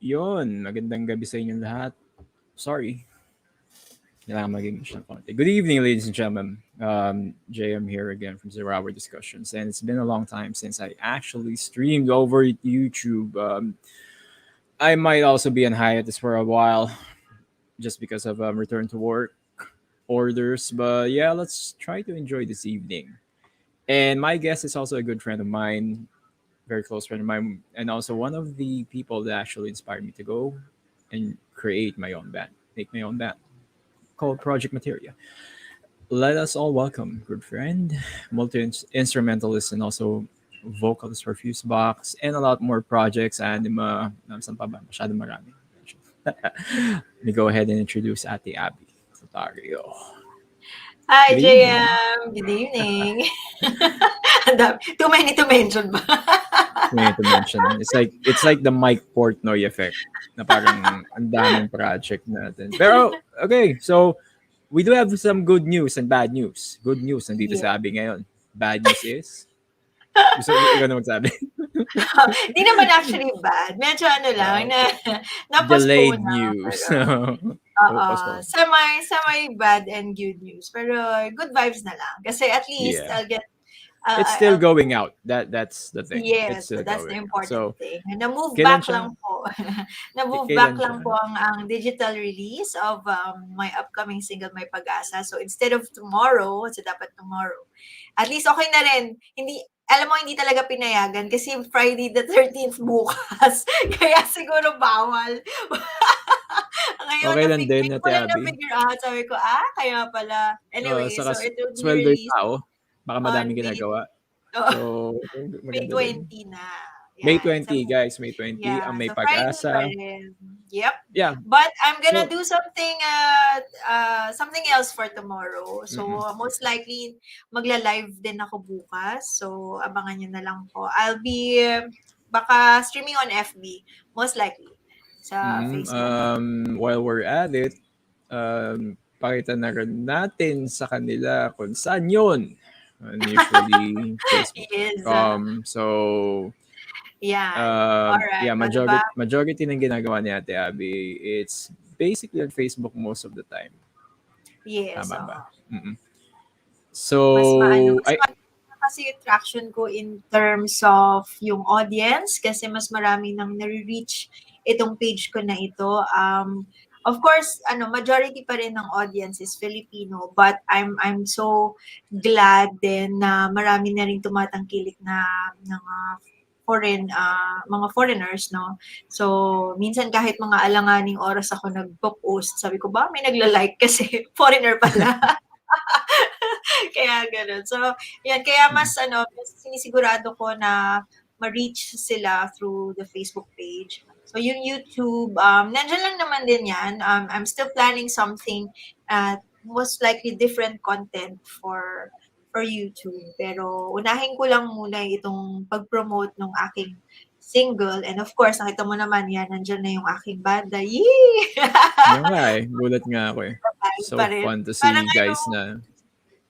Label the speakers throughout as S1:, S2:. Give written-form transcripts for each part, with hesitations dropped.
S1: Yun, magandang gabi sa inyong lahat. Sorry, kailangan maging siya konti. Good evening, ladies and gentlemen. JM here again from Zero Hour Discussions, and it's been a long time since I actually streamed over YouTube. I might also be on hiatus for a while just because of return to work orders, but yeah, let's try to enjoy this evening. And my guest is also a good friend of mine, very close friend of mine, and also one of the people that actually inspired me to go and create my own band, make my own band called Project Materia. Let us all welcome good friend, multi instrumentalist, and also vocalist for Fuseboxx, and a lot more projects. Anima, saan pa ba? Masyadong marami. Let me go ahead and introduce Ate Abby Clutario.
S2: Hi,
S1: Good evening.
S2: JM. Good evening. Too many to mention ba?
S1: We need to mention. It's like the Mike Portnoy effect na parang ang daming project natin. Pero okay, so we do have some good news and bad news. Good news nandito
S2: Yeah.
S1: sa Abby ngayon. Bad news is gusto mo ikaw na magsabi.
S2: Di naman actually bad. Medyo ano lang,
S1: Delayed
S2: na-postpone na.
S1: news.
S2: Oo,
S1: Postpone.
S2: semi bad and good news. Pero good vibes na lang. Kasi at least
S1: Yeah.
S2: I'll get...
S1: It's still going out. That's the thing. It's
S2: Yes,
S1: still
S2: that's the
S1: going out.
S2: important
S1: So,
S2: thing. Na-move
S1: kailan
S2: back
S1: siya?
S2: lang po. Na-move
S1: Kailan
S2: back lang
S1: siya?
S2: po ang digital release of my upcoming single, My Pag-asa. So instead of tomorrow, so dapat tomorrow. At least okay na rin. Alam mo, hindi talaga pinayagan kasi Friday the 13th bukas. Kaya siguro bawal. Ngayon,
S1: Okay lang din,
S2: ngayon
S1: Ate
S2: ko lang
S1: Abby.
S2: na-figure out. Sabi ko, kaya pala. Anyway,
S1: Saka
S2: so it will be
S1: sweldo yung
S2: released
S1: tao. Baka
S2: on
S1: madaming ginagawa. So,
S2: May
S1: maganda
S2: 20
S1: din.
S2: na.
S1: May
S2: Yan.
S1: 20, guys. May 20.
S2: Yeah,
S1: Ang may
S2: so Friday pa
S1: Pag-asa.
S2: rin. Yep.
S1: Yeah.
S2: But I'm gonna
S1: So,
S2: do something else for tomorrow. So most likely magla-live din ako bukas. So abangan nyo na lang po. I'll be baka streaming on FB, most likely sa Facebook.
S1: while we're at it, pakita na rin natin sa kanila kung saan yun. And usually, Facebook.
S2: Yes.
S1: So,
S2: Yeah. Alright.
S1: yeah, majority ng ginagawa ni Ate Abby, it's basically on Facebook most of the time.
S2: Yes.
S1: Tama ba?
S2: So,
S1: So,
S2: kasi yung traction ko in terms of yung audience kasi mas marami nang nare-reach itong page ko na ito. Of course, majority pa rin ng audience is Filipino, but I'm so glad din na marami na rin tumatangkilik na mga foreigners, no? So, minsan kahit mga alanganing oras ako nag-post, sabi ko ba may nagla-like kasi foreigner pala. Kaya ganun. So, yan. Kaya mas sinisigurado ko na ma-reach sila through the Facebook page. So, yung YouTube, nandyan lang naman din yan. I'm still planning something, most likely different content for YouTube. Pero, unahin ko lang muna itong pag-promote ng aking single. And of course, nakita mo naman yan, nandyan na yung aking banda. Yee!
S1: Yan nga gulat nga ako eh. So fun to see
S2: Parang
S1: guys na...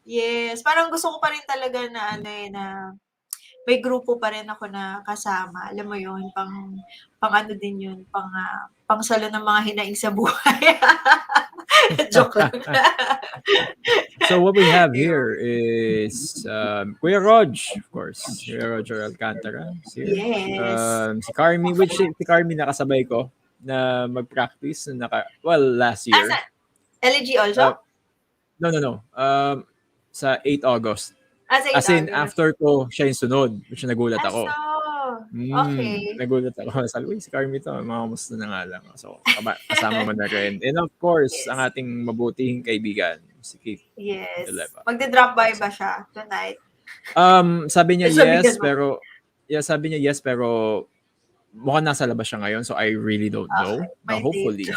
S2: Yes, parang gusto ko pa rin talaga na na may grupo pa rin ako na kasama. Alam mo 'yun, pang ano din 'yun, pang salo ng mga hinaing sa buhay. Joke lang.
S1: So what we have here is Kuya Rog, of course. Kuya Roger Alcantara is here.
S2: Yes.
S1: Si Carmi, which si Carmi nakasabay ko na mag-practice last year.
S2: LG also?
S1: No. Sa 8 August.
S2: Sa 8
S1: As in,
S2: August.
S1: after ko, siya yung sunod. Which nagulat ako.
S2: Okay.
S1: Nagulat ako. Sabi, si Carmi to, makamusta na nga lang. So, kasama mo na rin. And of course, ang ating mabutihing kaibigan, si Keith.
S2: Yes. Magde-drop by ba siya tonight?
S1: Sabi niya yes, pero mukhang nasa labas siya ngayon, so I really don't know. Hopefully.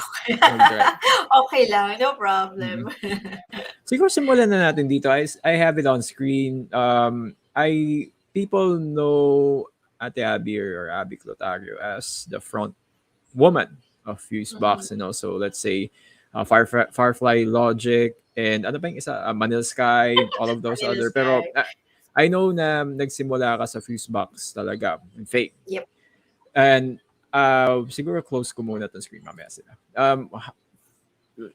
S2: Okay lang, no problem.
S1: Siguro simulan na natin dito. I have it on screen. People know Ate Abby or Abby Clutario as the front woman of Fuseboxx and also, let's say, Firefly Logic and ano pa yung isa? Manila Sky, all of those other. Pero I know na nagsimula ka sa Fuseboxx talaga, in fake.
S2: Yep.
S1: And Siguro close ko muna 'tong screen mamaya sila.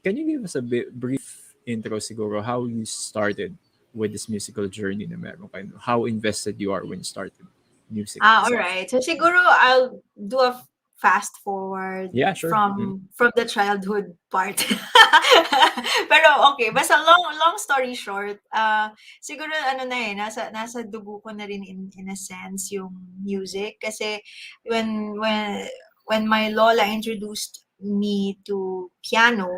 S1: Can you give us a bit brief intro siguro how you started with this musical journey na meron kayo? How invested you are when you started music
S2: All
S1: itself?
S2: right. So siguro I'll do a fast forward
S1: Yeah, sure.
S2: from the childhood part. Pero okay, basta long story short, siguro ano na eh, nasa dugo ko na rin in a sense yung music kasi when my lola introduced me to piano,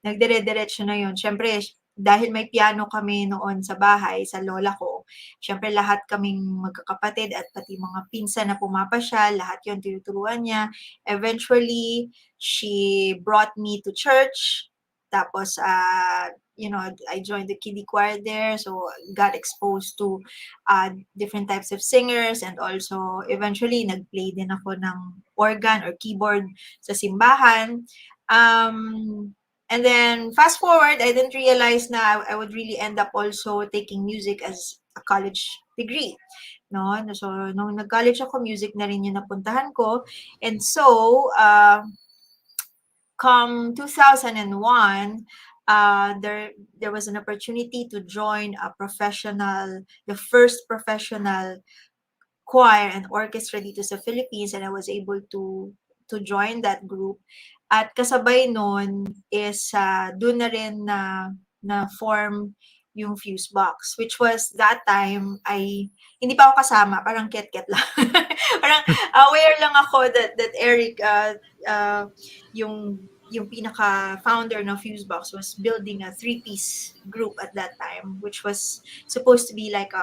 S2: nagdire-diretso na yun. Siyempre, dahil may piano kami noon sa bahay, sa lola ko, siyempre lahat kaming magkakapatid at pati mga pinsan na pumapasyal, lahat yon tinuturuan niya. Eventually, she brought me to church. Tapos, I joined the kiddie choir there. So, got exposed to different types of singers. And also, eventually, nag-play din ako ng organ or keyboard sa simbahan. And then, fast forward, I didn't realize na I would really end up also taking music as a college degree. No? So, nung nag-college ako, music na rin yung napuntahan ko. And so, come 2001, there was an opportunity to join the first professional choir and orchestra dito sa Philippines, and I was able to join that group. At kasabay nun is dun na rin na form yung fuseboxx, which was that time ay hindi pa ako kasama, parang ket-ket lang. Parang aware lang ako that Eric yung pinaka-founder ng fuseboxx was building a three-piece group at that time, which was supposed to be like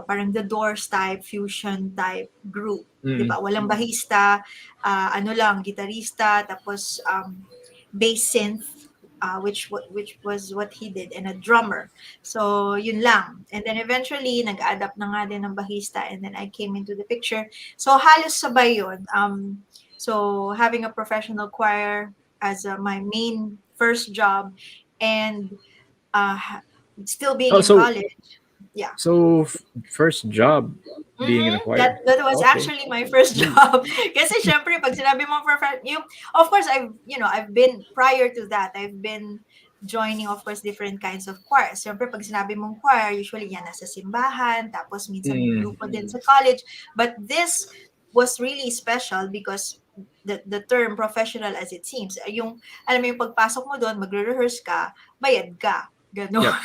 S2: parang the Doors type, fusion type group. 'Di ba? Walang bahista, ano lang, gitarista, tapos bass synth, which was what he did, and a drummer. So, yun lang. And then eventually, nag-adapt na nga din ng bahista, and then I came into the picture. So, halos sabay yun. So, having a professional choir as my main first job, and uh, still being
S1: Oh,
S2: in college. Yeah.
S1: so first job being in a choir.
S2: That was
S1: Okay.
S2: actually my first job. Kasi syempre, pag sinabi mo of course, I've been, prior to that, I've been joining, of course, different kinds of choirs. Syempre, pag sinabi mong choir, usually yan nasa simbahan, tapos minsan may grupo din sa college. But this was really special because the term professional as it seems, yung, alam mo yung pagpasok mo doon, magre-rehearse ka, bayad ka. Ganon.
S1: Yep.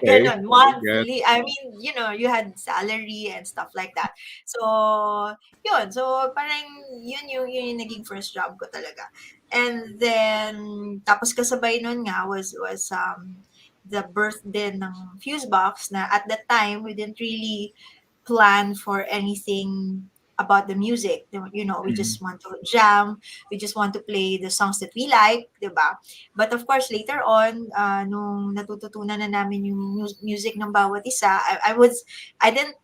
S1: Okay.
S2: Ganon.
S1: Good.
S2: Monthly. I mean, you had salary and stuff like that. So, yun. So, parang yun yung naging first job ko talaga. And then, tapos kasabay nun nga was the birth din ng fuseboxx na at that time, we didn't really plan for anything about the music. We just want to jam, we just want to play the songs that we like, diba? But of course, later on, nung natututunan na namin yung music ng bawat isa, I didn't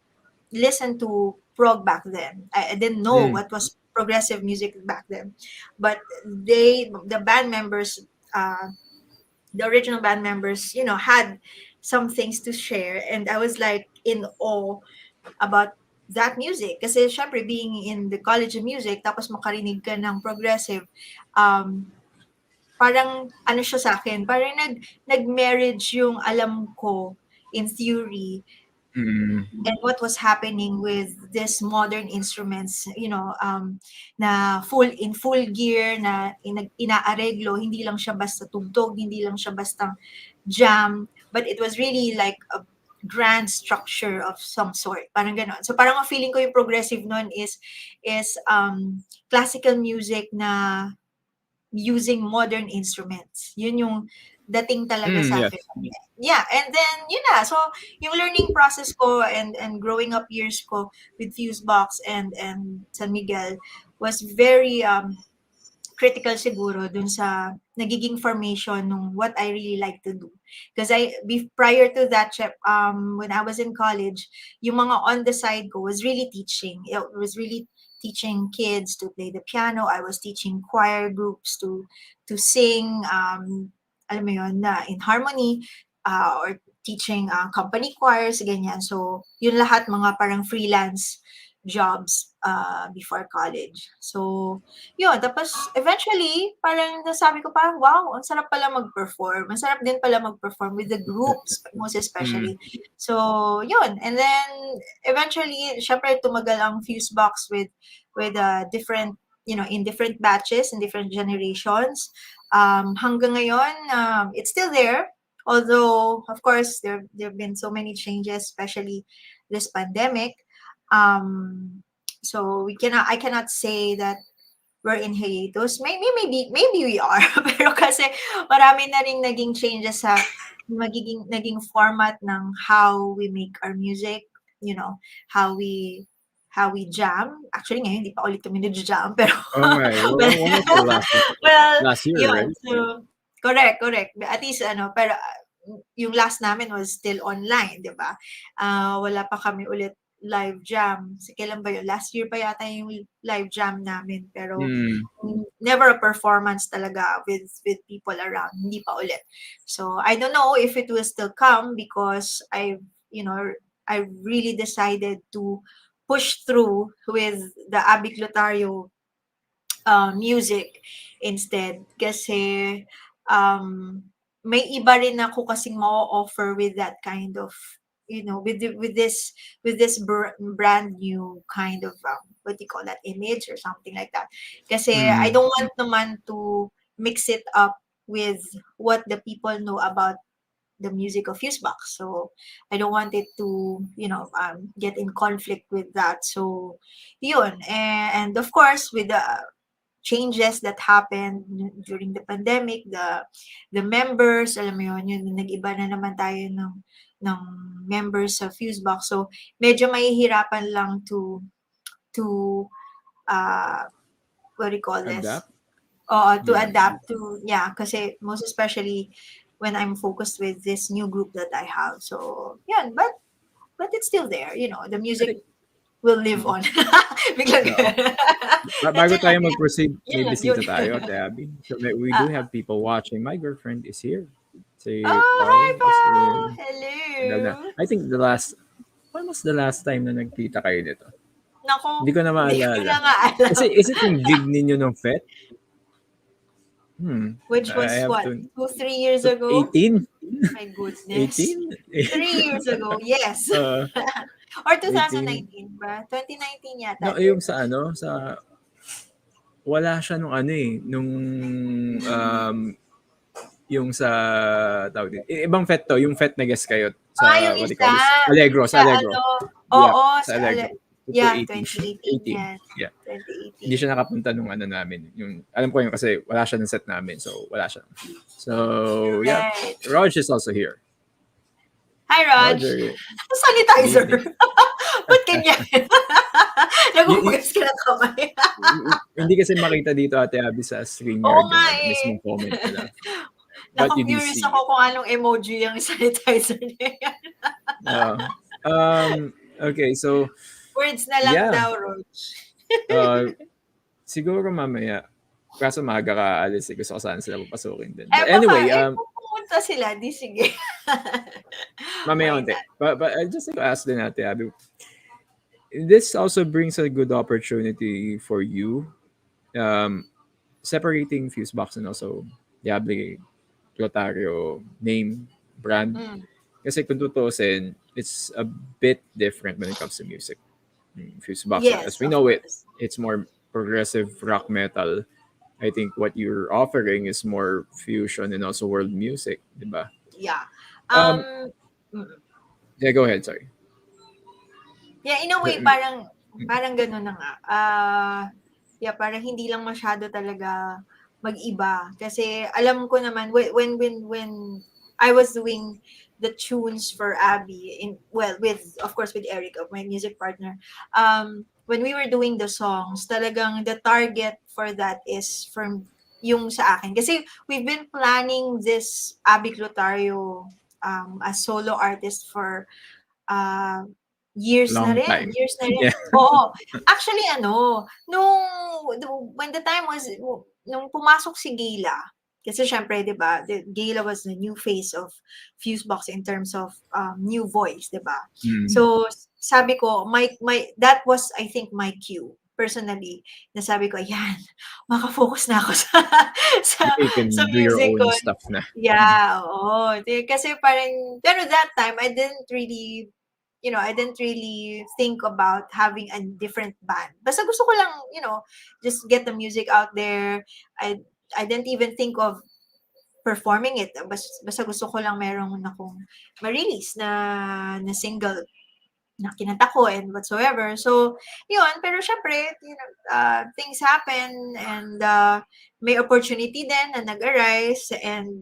S2: listen to prog back then. I didn't know what was progressive music back then. But the band members, the original band members, had some things to share, and I was like in awe about that music. Kasi syempre, being in the College of Music, tapos makarinig ka ng progressive, parang ano siya sa akin, parang nag-marriage yung alam ko in theory and what was happening with these modern instruments, na full gear, na inaareglo, hindi lang siya basta tugtog, hindi lang siya basta jam, but it was really like a grand structure of some sort. Parang ganon. So parang ang feeling ko yung progressive nun is classical music na using modern instruments. Yun yung dating talaga sa
S1: Yes.
S2: akin. Yeah, and then yun na. So yung learning process ko and growing up years ko with fuseboxx and San Miguel was very critical siguro dun sa nagiging formation nung what I really like to do. Because prior to that, when I was in college, yung mga on the side ko was really teaching. It was really teaching kids to play the piano. I was teaching choir groups to sing, alam mo yun, na in harmony, or teaching company choirs, ganyan. So, yun lahat mga parang freelance jobs before college. So, yun. Tapos, eventually, parang nasabi ko parang, wow, ang sarap pala mag-perform. Ang sarap din pala mag-perform with the groups, most
S1: Mm.
S2: especially. So, yun. And then, eventually, syempre, tumagal ang fuseboxx with different, in different batches, in different generations. Hanggang ngayon, it's still there. Although, of course, there have been so many changes, especially this pandemic. So I cannot say that we're in hiatus. Maybe we are. Pero kasi marami na ring naging changes sa naging format ng how we make our music, you know, how we jam. Actually ngayon hindi pa ulit kami nag-jam pero
S1: Oh my,
S2: well,
S1: when was the
S2: well,
S1: last year,
S2: yun.
S1: right?
S2: So correct. At least pero yung last namin was still online, 'di ba? Wala pa kami ulit live jam. Kailan ba yun? Last year pa yata yung live jam namin. Pero
S1: Mm.
S2: never a performance talaga with people around. Hindi pa ulit. So I don't know if it will still come because I really decided to push through with the Abby Clutario music instead. Kasi um, may iba rin ako kasing ma-offer with that kind of with this brand new kind of what do you call that, image or something like that. Kasi I
S1: Mm.
S2: don't want naman to mix it up with what the people know about the music of fuseboxx. So I don't want it to get in conflict with that. So yun. And of course with the changes that happened during the pandemic, the members, alam mo yun, nag-iba na naman tayo ng members sa fuseboxx. So medyo mahihirapan lang to what do you call this?
S1: Adapt?
S2: To
S1: Yeah.
S2: adapt to, yeah, kasi most especially when I'm focused with this new group that I have. So yeah, but it's still there. The
S1: I
S2: music
S1: think,
S2: will live
S1: mm,
S2: on. Biglang
S1: oo. Bago
S2: Nandiyan lang
S1: tayo
S2: yan.
S1: mag-proceed,
S2: Yun
S1: may
S2: lang yun.
S1: bisita tayo, Ate Abby. So we do
S2: Ah,
S1: have people watching. My girlfriend is here. Si
S2: oh, hi,
S1: Pao is here.
S2: Pao!
S1: Tagal na.
S2: Hello!
S1: I think when was the last time na nagkita kayo dito?
S2: Naku,
S1: Hindi ko na
S2: hindi ko na
S1: maalala.
S2: nga alam.
S1: Kasi is it yung gig ninyo nung FET?
S2: Which
S1: I
S2: was
S1: have
S2: what?
S1: to,
S2: 2, 3 years ago?
S1: 18?
S2: My goodness.
S1: 18?
S2: 3 years ago, yes.
S1: Uh,
S2: Or
S1: 18.
S2: 2019 ba? 2019 yata
S1: No,
S2: din.
S1: yung wala siya nung um, yung sa, tawag din. Ibang FET to, yung FET na guest kayo
S2: Yung
S1: sa, what do you call
S2: isa,
S1: this?
S2: yung
S1: Allegro,
S2: sa
S1: sa Allegro.
S2: ano,
S1: Yeah,
S2: oo,
S1: sa Allegro.
S2: yeah,
S1: 2018.
S2: 2018
S1: 18.
S2: yan.
S1: Yeah.
S2: 2018.
S1: Hindi siya nakapunta nung namin. Yung, alam ko yun kasi wala siya ng set namin. So, wala siya. So, yeah.
S2: Right.
S1: Raj is also here.
S2: Hi, Raj.
S1: Roger.
S2: Sanitizer.
S1: Good evening.
S2: Ba't ganyan? Naguhugas ka ng kamay.
S1: Hindi kasi makita dito, Ate Abby, sa
S2: Oo
S1: StreamYard
S2: nga
S1: yung mismong
S2: eh.
S1: comment nila. But you do
S2: Naku-curious
S1: see
S2: ako
S1: it.
S2: kung anong emoji yung sanitizer niya yan.
S1: Okay, so,
S2: Words na lang
S1: yeah.
S2: daw, Raj.
S1: Siguro mamaya. Kaso maaga ka alis. Gusto ko sana sila papasukin din.
S2: Eh
S1: But
S2: baka,
S1: anyway,
S2: kung pumunta sila, di sige.
S1: mamaya
S2: Why
S1: konti.
S2: not?
S1: But I just like to ask din Ate Abby, this also brings a good opportunity for you, separating fuseboxx and also Diable Clutario name brand.
S2: Mm.
S1: Kasi kung tutusin, it's a bit different when it comes to music. Fuseboxx, as
S2: Yes,
S1: we
S2: of
S1: know it,
S2: course.
S1: it's more progressive rock metal. I think what you're offering is more fusion and also world music, diba?
S2: Yeah.
S1: Um,
S2: Mm.
S1: yeah, go ahead. Sorry.
S2: Yeah, in a way, parang gano'n na nga. Yeah, parang hindi lang masyado talaga mag-iba. Kasi alam ko naman, when I was doing the tunes for Abby, of course, with Eric, my music partner, when we were doing the songs, talagang the target for that is from yung sa akin. Kasi we've been planning this Abby Clutario as solo artist for uh, years na
S1: Long
S2: rin,
S1: time.
S2: years na rin.
S1: Yeah.
S2: Oo. Actually when the time was nung pumasok si Gayla, kasi siyempre 'di ba, Gayla was the new face of fuseboxx in terms of new voice, 'di ba?
S1: Mm.
S2: So sabi ko, that was, I think, my cue, personally, na sabi ko, ayan, maka-focus na ako sa, sa,
S1: You
S2: sa
S1: can do your
S2: music ko.
S1: own stuff na.
S2: Yeah, oo. Kasi parang, pero that time, I didn't really, I didn't really think about having a different band. Basta gusto ko lang, just get the music out there. I didn't even think of performing it. Basta gusto ko lang meron akong ma-release na single na kinanta ko and whatsoever. So, yun. Pero syempre, things happen and may opportunity din na nag-arise and,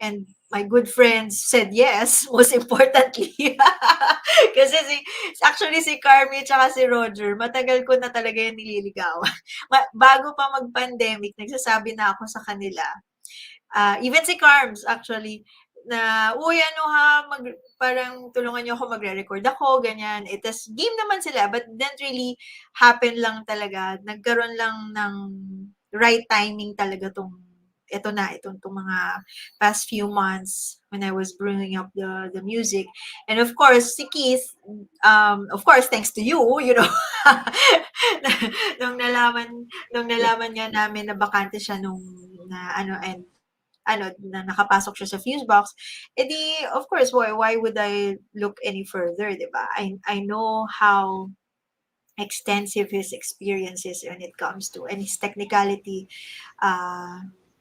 S2: and my good friends said yes, most importantly. Kasi actually si Carmi tsaka si Roger, matagal ko na talaga yung nililigawan. Bago pa mag-pandemic, nagsasabi na ako sa kanila. Even si Carms, actually, na, uy, ano ha, parang tulungan niyo ako, magre-record ako, ganyan. Tas game naman sila, but didn't really happen lang talaga. Nagkaroon lang ng right timing talaga itong mga past few months when I was bringing up the music. And of course, si Keith, of course, thanks to you, nung nalaman nga namin na bakante siya nung, na ano, and na nakapasok siya sa fuseboxx, edi, of course, why would I look any further, di ba? I know how extensive his experiences when it comes to, and his technicality,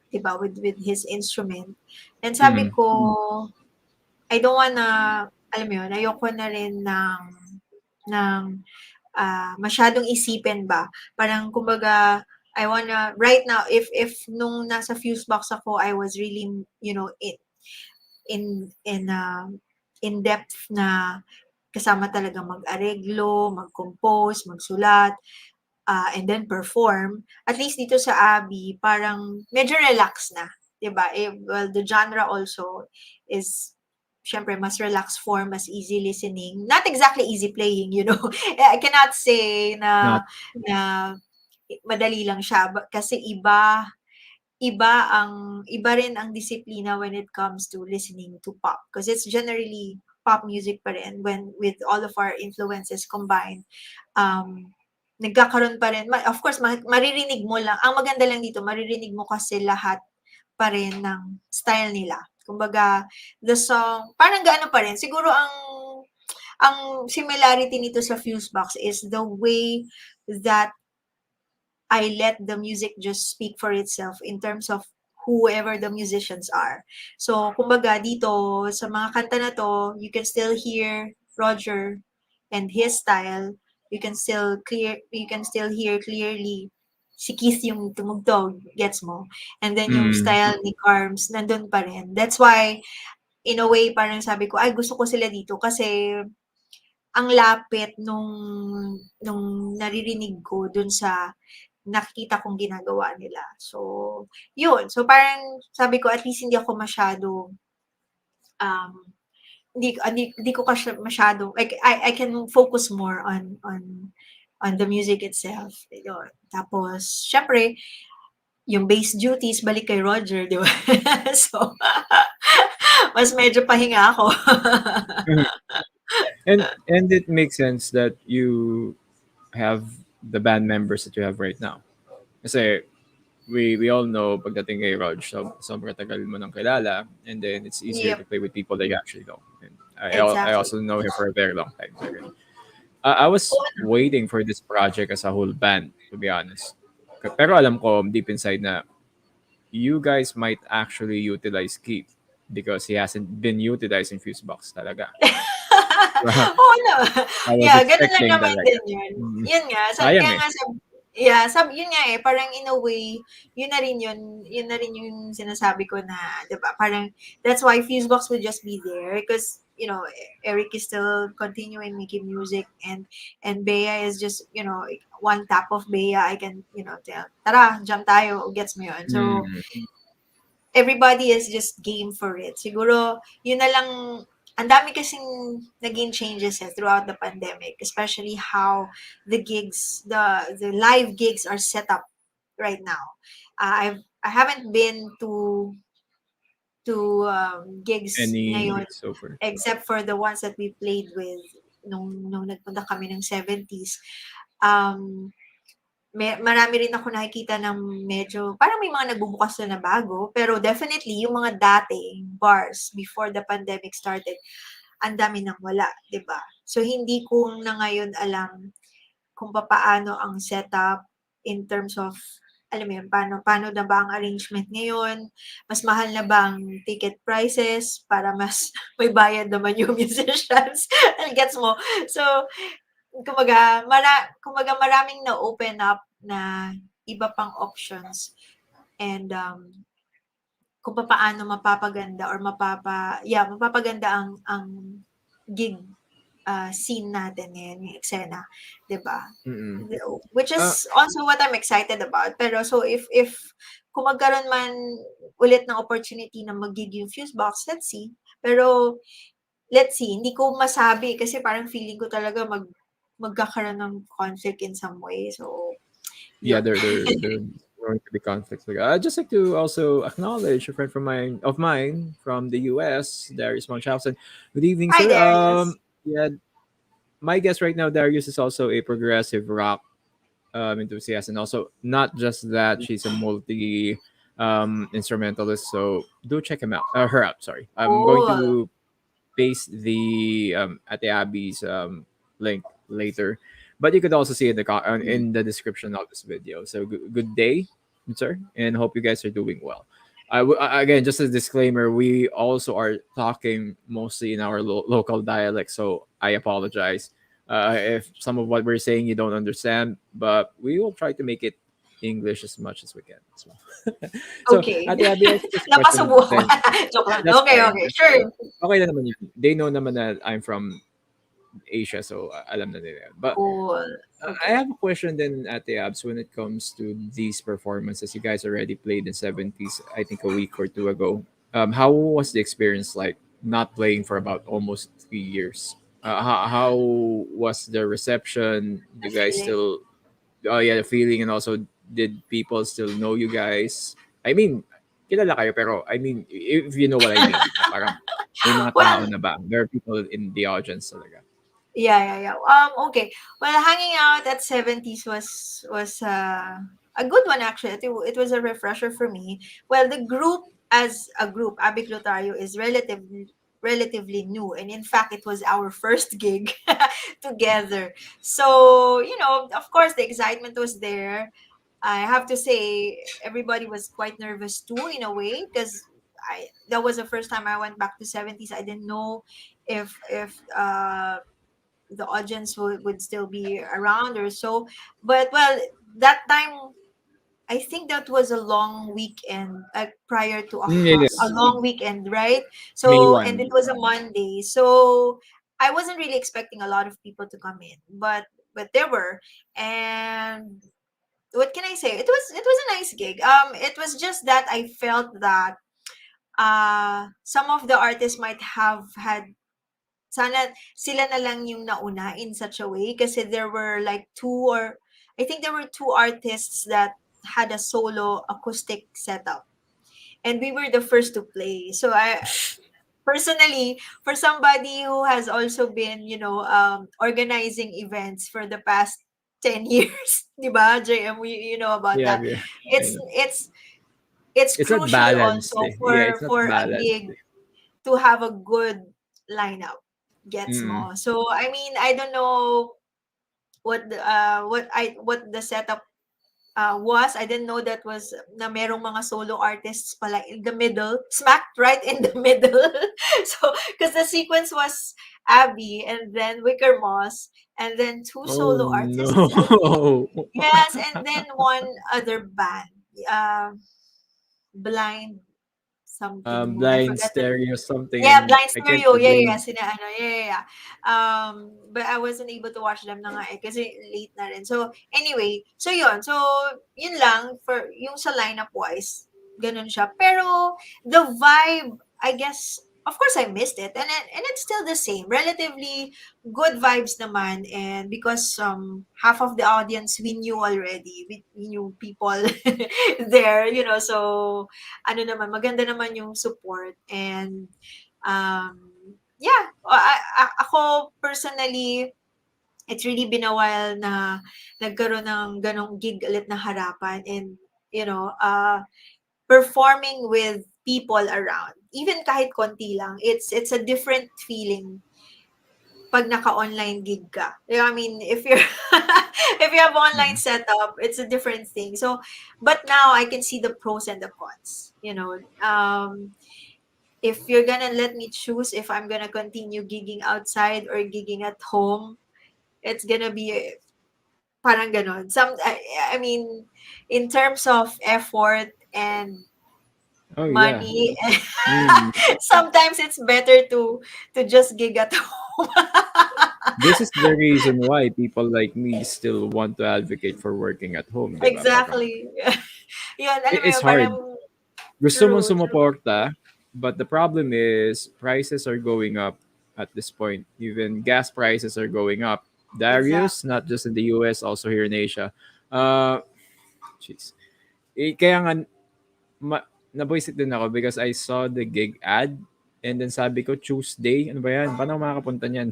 S2: di ba, with his instrument. And sabi
S1: Mhm.
S2: ko, I don't wanna, alam mo yun, ayoko na rin ng masyadong isipin ba. Parang, kumbaga, I wanna, right now, if nung nasa fuseboxx ako, I was really, in in uh, in depth na kasama talaga mag-areglo, mag-compose, magsulat, and then perform. At least dito sa Abby, parang medyo relax na, 'di ba? Well, the genre also is syempre mas relaxed form, mas easy listening. Not exactly easy playing, I cannot say
S1: Not
S2: na madali lang siya kasi iba rin ang disiplina when it comes to listening to pop, because it's generally pop music pa rin when with all of our influences combined. Nagkakaroon pa rin, of course, maririnig mo lang, ang maganda lang dito, maririnig mo kasi lahat pa rin ng style nila. Kumbaga, the song, parang gaano pa rin. Siguro ang similarity nito sa Fuseboxx is the way that I let the music just speak for itself in terms of whoever the musicians are. So, kumbaga dito, sa mga kanta na to, you can still hear Roger and his style. You can still hear clearly si Keith yung tumugtog, gets mo? And then yung
S1: mm,
S2: style ni Carms, nandun pa rin. That's why, in a way, parang sabi ko, ay, gusto ko sila dito kasi ang lapit nung naririnig ko dun sa nakikita kong ginagawa nila. So, yun. So, parang sabi ko, at least hindi ako masyado, um, hindi ko kasi masyado, like, I can focus more on the music itself. Yun. Tapos, syempre, yung bass duties, balik kay Roger, di ba? So, mas medyo pahinga ako.
S1: mhm. And it makes sense that you have the band members that you have right now. Kasi we all know pagdating kay Rog, so sobrang tagal mo nang kilala, and then it's easier to
S2: Yep,
S1: play with people that you actually know. And I
S2: exactly.
S1: also know him for a very long time. I was
S2: Oo,
S1: waiting for this project as a whole band, to be honest. Pero alam ko deep inside na you guys might actually utilize Keith because he hasn't been utilized in Fusebox talaga.
S2: Oo naman.
S1: I was
S2: Yeah, gano'n lang
S1: expecting
S2: naman
S1: talaga.
S2: din 'yun.
S1: Mm.
S2: 'Yun nga,
S1: Sayang
S2: kaya
S1: eh.
S2: nga yeah, yun nga, eh, parang in a way, yun na rin yung sinasabi ko na, 'di ba, parang that's why Fusebox would just be there because, Eric is still continuing making music, and Bea is just, one tap of Bea, I can, tell, "Tara, jam tayo," gets mo yun? So,
S1: Mm.
S2: everybody is just game for it. Siguro, yun na lang, ang dami kasing naging changes throughout the pandemic, especially how the live gigs are set up right now. I haven't been to gigs
S1: Any
S2: ngayon
S1: so far.
S2: except for the ones that we played with nung nagpunta kami ng 70s, um, marami rin ako nakikita ng medyo parang may mga nagbubukas na bago, pero definitely yung mga dating bars before the pandemic started, ang dami nang wala, 'di ba? So hindi ko na ngayon alam kung papaano ang setup in terms of, alam mo yun, paano paano na ba ang arrangement ngayon? Mas mahal na ba ang ticket prices para mas may bayad naman yung musicians? Gets mo? So, kumbaga maraming na-open up na iba pang options, and kung papaano mapapaganda or mapapaganda ang gig scene natin ngayon, yung eksena, 'di ba?
S1: Mm.
S2: Which
S1: Uh,
S2: is also what I'm excited about. Pero so if kung magkaroon man ulit ng opportunity na mag-gig yung fuseboxx, let's see. Pero let's see, hindi ko masabi kasi parang feeling ko talaga magkakaroon ng conflict in some way. So,
S1: yeah,
S2: yun.
S1: there going to be conflicts. Like, I'd just like to also acknowledge a friend of mine from the US, Darius Munchausen. Good evening,
S2: Hi,
S1: sir.
S2: Darius.
S1: Yeah, my guest right now, Darius, is also a progressive rock enthusiast, and also not just that, she's a multi instrumentalist. So do check him out. Her out. Sorry, I'm going
S2: Cool.
S1: to paste the at the Abby's link later, but you could also see in the description of this video. So good day, sir, and hope you guys are doing well. Again, just a disclaimer, we also are talking mostly in our local dialect, so I apologize if some of what we're saying you don't understand, but we will try to make it English as much as we can as well. So,
S2: Okay.
S1: Ate Abby, I have this question
S2: Napasubukan ko.
S1: then.
S2: Joke lang.
S1: That's
S2: Okay,
S1: fine.
S2: okay.
S1: That's
S2: Sure.
S1: fine. Okay na naman yun. They know naman that I'm from Asia, so alam na nila. But
S2: Cool.
S1: I
S2: Okay.
S1: have a question then at the abs when it comes to these performances. You guys already played in 70s, I think a week or two ago. How was the experience like not playing for about almost 3 years? How was the reception?
S2: The
S1: You guys
S2: feeling.
S1: still, oh yeah, the feeling, and also did people still know you guys? I mean, kilala kayo, pero I mean, if you know what I mean, na parang may mga tao
S2: Well,
S1: na ba? There are people in the audience talaga.
S2: yeah. Okay. Well, hanging out at 70s was a good one actually. It was a refresher for me. Well, the group as a group, Abby Clutario, is relatively new, and in fact it was our first gig together. So, of course the excitement was there. I have to say everybody was quite nervous too in a way, because I that was the first time I went back to 70s. I didn't know if the audience would still be around or so. But well, that time I think that was a long weekend, prior to
S1: It
S2: a
S1: is
S2: long weekend, right?
S1: May
S2: So, and
S1: 1.
S2: it was a Monday. So I wasn't really expecting a lot of people to come in, but there were. And what can I say? It was a nice gig. It was just that I felt that some of the artists might have had, sana sila na lang yung nauna in such a way, kasi there were like I think there were two artists that had a solo acoustic setup, and we were the first to play. So I personally, for somebody who has also been, organizing events for the past 10 years, 'di ba? JM, you know about
S1: Yeah,
S2: that.
S1: yeah. I
S2: It's
S1: know.
S2: it's it's
S1: It's not
S2: crucial
S1: balanced.
S2: also
S1: Eh. Yeah,
S2: for
S1: it's not
S2: for a
S1: balanced.
S2: gig to have a good lineup. Gets
S1: Mm.
S2: mo? So I mean, I don't know what the setup was. I didn't know that was na merong mga solo artists pala in the middle, smacked right in the middle. So because the sequence was Abby and then Wicker Moss and then two
S1: Oh
S2: solo artists.
S1: no.
S2: Yes, and then one other band. Uh, Blind something moon. I
S1: Blind
S2: forgot the.
S1: stereo something.
S2: Yeah, Blind
S1: I can't
S2: Stereo. Yeah.
S1: really.
S2: Sina ano, yeah. But I wasn't able to watch them na nga eh, kasi late na rin. So, anyway, so yun. So, yun lang for yung sa lineup wise. Ganun siya. Pero, the vibe, I guess, of course I missed it. And it's still the same. Relatively good vibes naman. And because half of the audience we knew already. We knew people there, so ano naman, maganda naman yung support, and um yeah, ako personally, it's really been a while na nagkaroon ng ganong gig ulit na harapan, and you know, performing with people around, even kahit konti lang, it's a different feeling pag naka-online gig ka. You know, I mean, if you're if you have online
S1: Mm.
S2: setup, it's a different thing. So, but now I can see the pros and the cons. You know, if you're gonna let me choose if I'm gonna continue gigging outside or gigging at home, it's gonna be parang ganon. I mean, in terms of effort and
S1: Oh yeah.
S2: money,
S1: Mm.
S2: sometimes it's better to just gig at home.
S1: This is the reason why people like me still want to advocate for working at home, di ba? Parang,
S2: Exactly. Yun, alam mo
S1: it's
S2: yun, parang
S1: hard. Gusto mong
S2: true, true.
S1: sumuporta, but the problem is prices are going up at this point. Even gas prices are going up. Darius,
S2: Exactly.
S1: not just in the US, also here in Asia. Uh, jeez. Kaya nga, naboisit din ako because I saw the gig ad and then sabi ko, Tuesday, ano ba yan? Paano ako makakapunta niyan?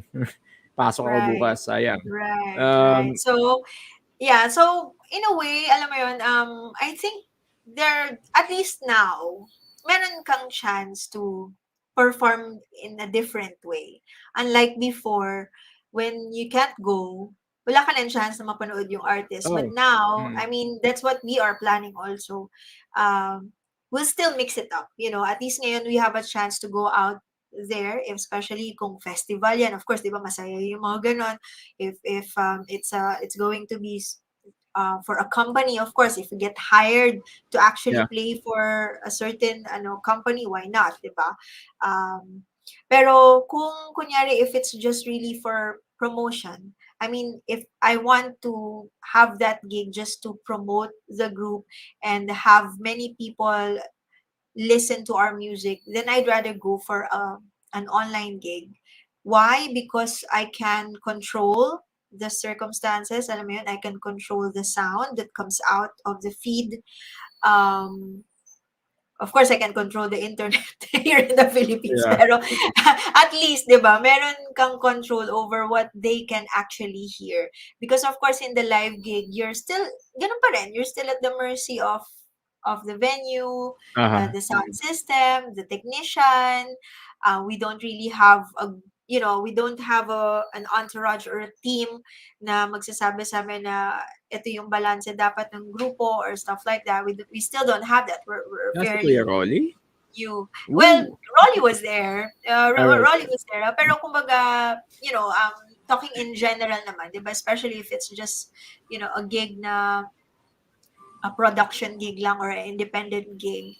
S1: Pasok ako
S2: Right.
S1: bukas, sayang.
S2: Right, right.
S1: Um,
S2: So, yeah, so in a way, alam mo yun, I think there, at least now, meron kang chance to perform in a different way. Unlike before, when you can't go, wala ka ng chance na mapanood yung artist. But
S1: oh,
S2: now,
S1: mm,
S2: I mean, that's what we are planning also. Um, we'll still mix it up. You know, at least ngayon we have a chance to go out there, especially kung festival yan. Of course, di ba, masaya yung mga ganon. If it's going to be for a company, of course, if you get hired to actually
S1: yeah.
S2: play for a certain company, why not, di ba? Pero kung kunyari, if it's just really for promotion, I mean, if I want to have that gig just to promote the group and have many people listen to our music, then I'd rather go for an online gig. Why? Because I can control the circumstances. Alam mo yun, I can control the sound that comes out of the feed. Um, of course, I can control the internet here in the Philippines.
S1: Yeah.
S2: Pero at least, di ba, meron kang control over what they can actually hear. Because of course, in the live gig, you're still, ganun pa rin, you're still at the mercy of the venue,
S1: Uh-huh.
S2: the sound system, the technician. We don't really have we don't have an entourage or a team na magsasabi sa amin na ito yung balanse dapat ng grupo or stuff like that. We still don't have that. We're
S1: Si Kuya
S2: fairly
S1: Rolly?
S2: new. Well,
S1: Ooh.
S2: Rolly was there.
S1: Alright.
S2: Rolly was there. Pero kumbaga, talking in general naman, 'di ba? Especially if it's just, a gig na a production gig lang or an independent gig.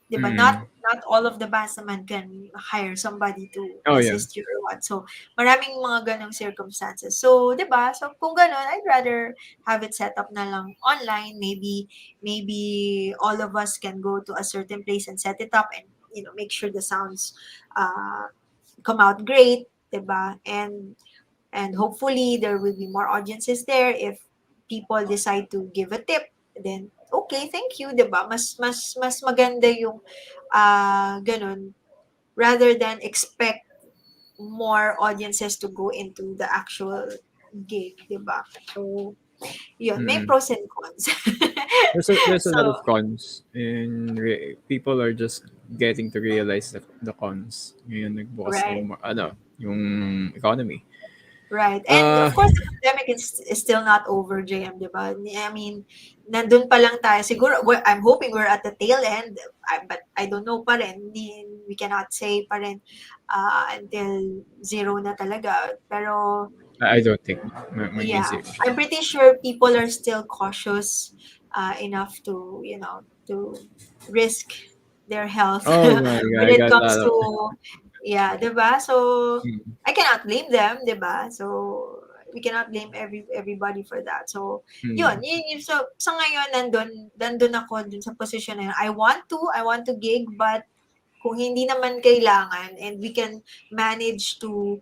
S2: 'Di ba,
S1: Mm.
S2: not all of the bands naman can hire somebody to
S1: Oh, yeah.
S2: assist you or what. So, maraming mga gano'ng circumstances. So, 'di ba? So, kung gano'n, I'd rather have it set up na lang online. Maybe all of us can go to a certain place and set it up and, make sure the sounds uh, come out great, 'di ba? And hopefully there will be more audiences there. If people decide to give a tip, then okay, thank you, 'di ba? Mas maganda yung ganun, rather than expect more audiences to go into the actual gig, 'di ba? So, yun, may
S1: Mm.
S2: pros and cons.
S1: There's a lot of
S2: So,
S1: cons and people are just getting to realize the cons. Ngayon nagbukas na
S2: right.
S1: yung economy.
S2: Right. And
S1: Uh,
S2: of course, the pandemic is still not over, JM, di ba? I mean, nandun pa lang tayo. Siguro, I'm hoping we're at the tail end, but I don't know pa rin. We cannot say pa rin until zero na talaga. Pero,
S1: I don't think maging
S2: yeah,
S1: zero siya.
S2: I'm pretty sure people are still cautious enough to, to risk their health
S1: Oh my god,
S2: when
S1: I
S2: it
S1: got a
S2: comes
S1: lot of
S2: to, yeah, 'di ba? So
S1: mm,
S2: I cannot blame them, 'di ba? So we cannot blame everybody for that. So
S1: mm.
S2: yun, so sa ngayon nandun ako dun sa position na yun. I want to gig, but kung hindi naman kailangan and we can manage to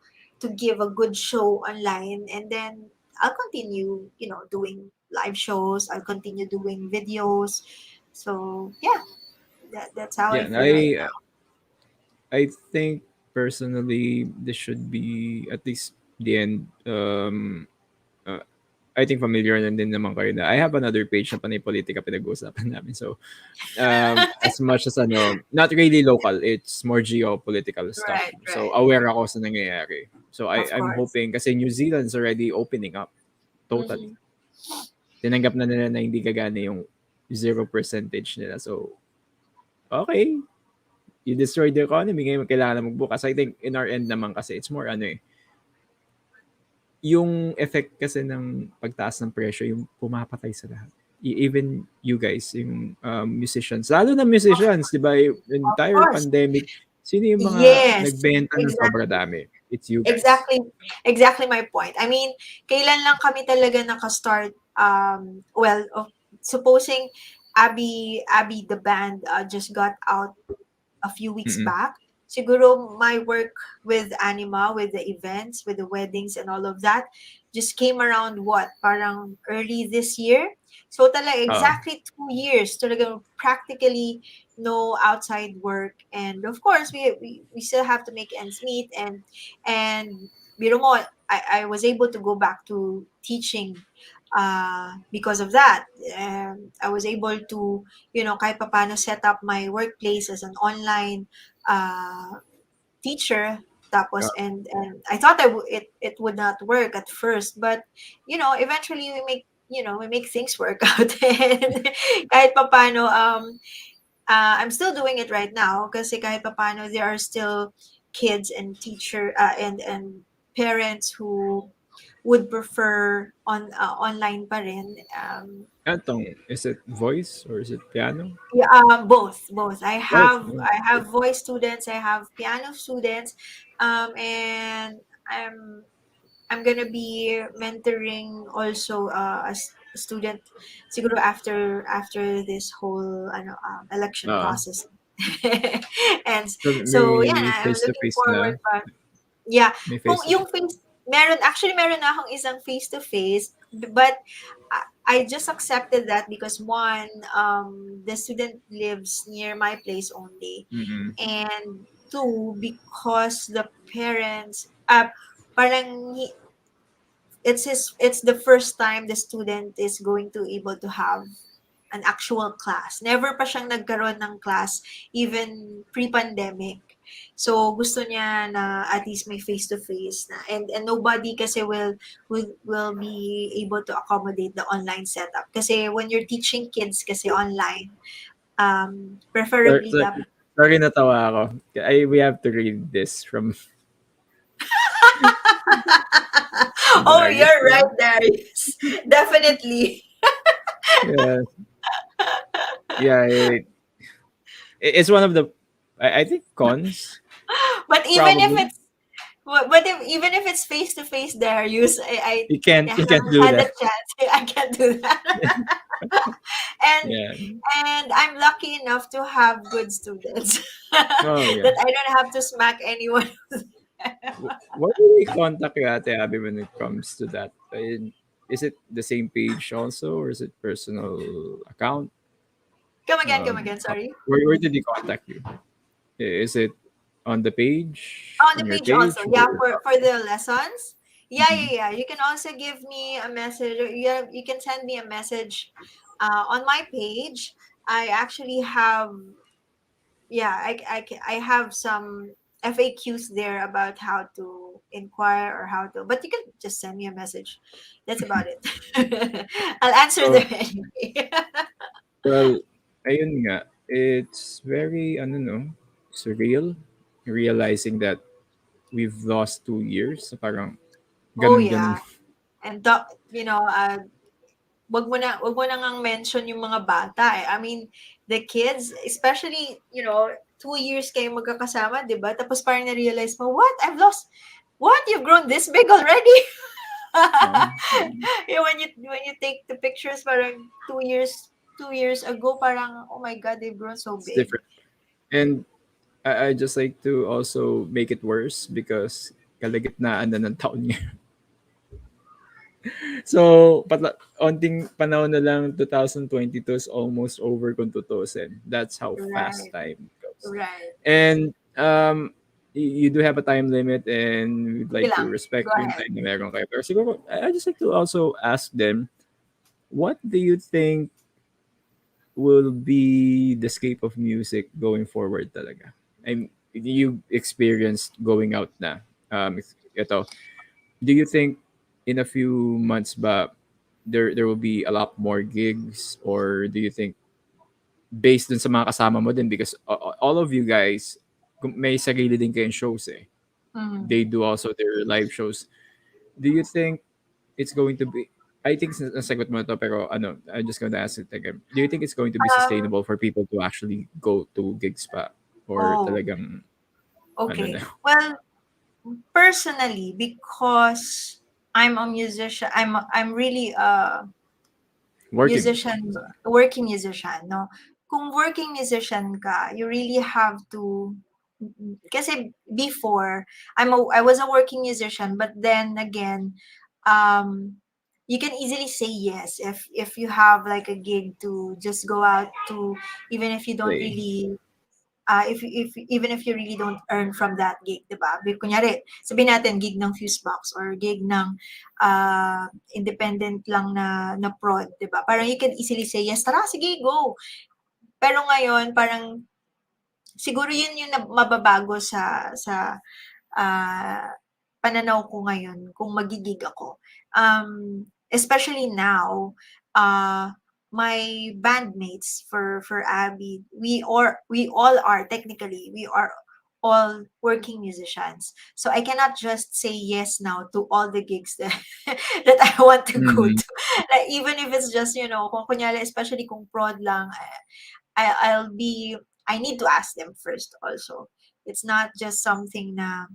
S2: give a good show online, and then I'll continue, doing live shows. I'll continue doing videos. So yeah, that's how
S1: Yeah,
S2: I
S1: and
S2: feel right
S1: I think personally, this should be at least the end. Uh, I think familiar na din naman kayo na I have another page na panay politika pinag-uusapan namin. So, as much as ano, not really local, it's more geopolitical stuff.
S2: Right,
S1: So,
S2: right.
S1: aware ako sa nangyayari. So,
S2: Of
S1: I'm
S2: course.
S1: hoping, kasi New Zealand's already opening up totally.
S2: Mm-hmm.
S1: Tinanggap na nila na hindi gagana yung 0% nila. So, okay, you destroyed the economy, ngayon kailangan na magbukas. I think in our end naman kasi, it's more ano eh, yung effect kasi ng pagtaas ng presyo, yung pumapatay sa lahat. Even you guys, yung musicians, lalo na musicians, di ba, yung
S2: Of
S1: entire
S2: course.
S1: pandemic, sino yung mga
S2: Yes,
S1: nagbenta ng sobra
S2: exactly.
S1: dami? It's you guys.
S2: Exactly, exactly my point. I mean, kailan lang kami talaga naka-start, well, supposing Abby the band just got out a few weeks
S1: Mm-mm.
S2: back. Siguro my work with Anima, with the events, with the weddings and all of that, just came around what? Parang early this year. So talaga
S1: Oo.
S2: exactly 2 years. Talaga practically no outside work. And of course, we still have to make ends meet. And biro mo, I was able to go back to teaching because of that. And I was able to, kahit papaano set up my workplace as an online teacher. Tapos and I thought it would not work at first, but eventually we make things work out. And kahit papaano I'm still doing it right now kasi kahit papaano there are still kids and teacher and parents who would prefer online pa rin.
S1: Atong, is it voice or is it piano?
S2: Yeah, both. I
S1: Both.
S2: have I have voice students, I have piano students, and I'm gonna be mentoring also a student siguro after this whole election
S1: Oo.
S2: process. And
S1: So,
S2: so yeah,
S1: may
S2: I'm looking
S1: face-to-face na.
S2: forward pa. Yeah,
S1: May
S2: kung yung
S1: face-to-face.
S2: face meron na akong isang face to face, but I just accepted that because one, the student lives near my place only,
S1: Mm-mm.
S2: and two, because the parents, parang it's the first time the student is going to able to have an actual class. Never pa siyang nagkaroon ng class even pre-pandemic. So gusto niya na at least may face-to-face na, and nobody kasi will be able to accommodate the online setup. Kasi when you're teaching kids kasi online,
S1: Sorry,
S2: preferably
S1: sorry,
S2: the
S1: sorry, natawa ako. We have to read this from
S2: Oh,
S1: Darius.
S2: you're right, Darius. Definitely.
S1: Yeah, yeah. It's one of the, I think, cons.
S2: But even if
S1: Probably
S2: it's even if it's face to face, Darius, I
S1: you can't
S2: haven't
S1: do
S2: had the
S1: that.
S2: chance. I can't do that. and
S1: Yeah.
S2: and I'm lucky enough to have good students
S1: Oh yeah.
S2: that I don't have to smack anyone.
S1: What do they contact you, Ate Abby, when it comes to that? Is it the same page also, or is it personal account?
S2: Come again. Sorry.
S1: Where did he contact you? Is it on the page,
S2: On the
S1: on your
S2: page also,
S1: page,
S2: yeah,
S1: or
S2: for the lessons. Yeah,
S1: Mhm.
S2: yeah, yeah. You can also give me a message. Yeah, you can send me a message on my page. I actually have, yeah, I have some FAQs there about how to inquire or how to, but you can just send me a message. That's about it. I'll answer
S1: So,
S2: there anyway.
S1: well, ayun nga, it's very, ano no, surreal realizing that we've lost 2 years. So parang,
S2: Oh
S1: ganun-ganun.
S2: yeah. And wag mo na ngang mention yung mga bata eh. I mean, the kids, especially, 2 years kayo magkakasama, 'di ba? Tapos parang na-realize mo, what? What? You've grown this big already?
S1: Oo.
S2: When you take the pictures, parang 2 years ago, parang, oh my God, they've grown so
S1: It's
S2: big.
S1: different. And I just like to also make it worse because kalagitnaan na ng taon niya. So, onting panahon na lang, 2022 is almost over kung tutusin. That's how fast
S2: Right,
S1: time goes.
S2: right.
S1: And you do have a time limit and we'd
S2: Sige
S1: like to
S2: lang,
S1: respect
S2: go
S1: yung
S2: ahead.
S1: time na meron kayo. Pero siguro, I just like to also ask them, what do you think will be the scape of music going forward talaga? And you experienced going out na. Ito, do you think in a few months ba there will be a lot more gigs, or do you think based dun sa mga kasama mo din, because all of you guys may sarili din kayong shows eh.
S2: Mhm.
S1: They do also their live shows. Do you think it's going to be, I think nasagot mo na to, pero ano, I'm just going to ask it again. Do you think it's going to be
S2: Um,
S1: sustainable for people to actually go to gigs pa? Or
S2: oh,
S1: talagang, ano
S2: okay.
S1: na,
S2: Well, personally, because I'm a musician, I'm really a
S1: working?
S2: musician, working musician, no? Kung working musician ka, you really have to, kasi before, I was a working musician, but then again, um, you can easily say yes if you have like a gig to just go out to, even if you don't
S1: Play.
S2: really if even if you really don't earn from that gig, 'di ba? Kunyari, sabihin natin gig ng fuseboxx or gig ng independent lang na prod, 'di ba? Parang you can easily say, "Yes, tara, sige, go." Pero ngayon, parang siguro yun yung mababago sa ah, pananaw ko ngayon kung magigig ako. Especially now, my bandmates for Abby, we all are technically we are all working musicians. So I cannot just say yes now to all the gigs that that I want to go
S1: Mm-hmm.
S2: to. Like even if it's just, kung kunyari, especially kung prod lang, I'll be I need to ask them first also. It's not just something na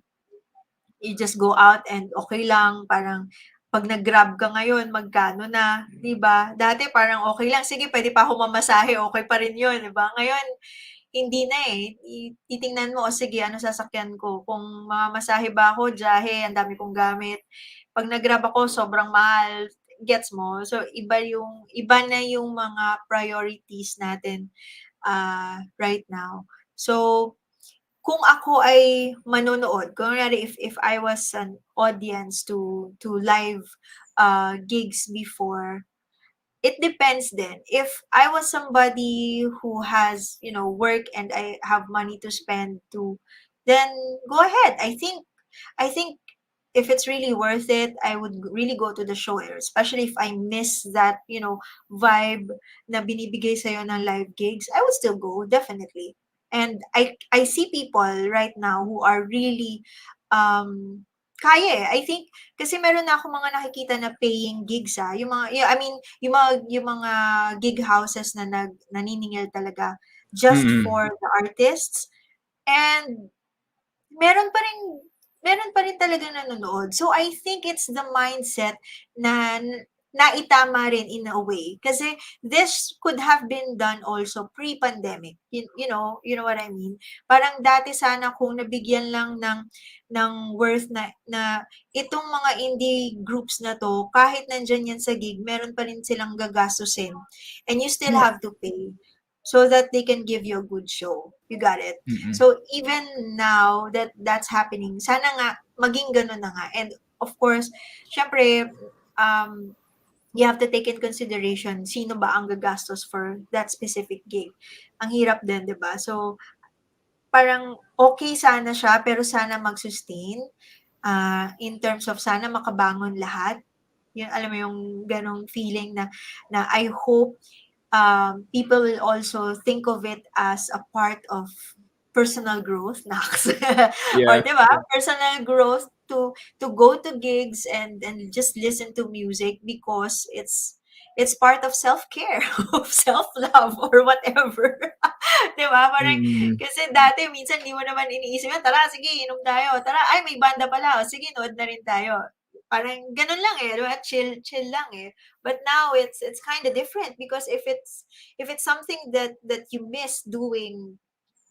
S2: you just go out and okay lang, parang 'pag nag-Grab ka ngayon magkano na, 'di ba? Dati parang okay lang, sige puwede pa ako mamasahe, okey pa rin 'yun, 'di ba? Ngayon hindi na, eh, titingnan mo, "O sige, anong sasakyan ko? Kung mamamasahe ba ako, biyahe, ang dami kong gamit. 'Pag nag-Grab ako sobrang mahal." Gets mo? So iba na yung mga priorities natin, right now. So kung ako ay manonood, kunyari if I was an audience to live, gigs before, it depends then. If I was somebody who has, work and I have money to spend to, then go ahead. I think if it's really worth it, I would really go to the show, especially if I miss that, vibe na binibigay sa'yo ng live gigs, I would still go, definitely. And I see people right now who are really, kaya eh. I think, kasi meron na akong mga nakikita na paying gigs, yung mga, I mean, yung mga gig houses na naniningil talaga just
S1: Mm-hmm.
S2: for the artists. And Meron pa rin meron pa rin talagang nanonood. So, I think it's the mindset na naitama rin in a way. Kasi this could have been done also pre-pandemic. You know what I mean? Parang dati sana kung nabigyan lang ng worth na itong mga indie groups na 'to, kahit nandiyan yan sa gig, meron pa rin silang gagastusin and you still
S1: Yeah.
S2: have to pay so that they can give you a good show. You got it?
S1: Mm-hmm.
S2: So even now that that's happening, sana nga maging gano'n na nga. And of course, siyempre, um, you have to take in consideration sino ba ang gagastos for that specific gig. Ang hirap din, 'di ba? So parang okay sana siya pero sana mag-sustain, in terms of sana makabangon lahat. Yun, alam mo yung gano'ng feeling na I hope people will also think of it as a part of personal growth, Nax. Or
S1: Yeah.
S2: 'di ba, personal growth to go to gigs and just listen to music because it's part of self-care, of self-love or whatever. 'Di ba? Parang
S1: Mm-hmm.
S2: kasi dati minsan di mo naman iniisip yan, "Tara sige inom tayo, tara ay may banda pala, o sige nood na rin tayo." Parang gano'n lang, eh, 'di ba, chill chill lang, eh. But now it's kind of different because if it's something that you missed doing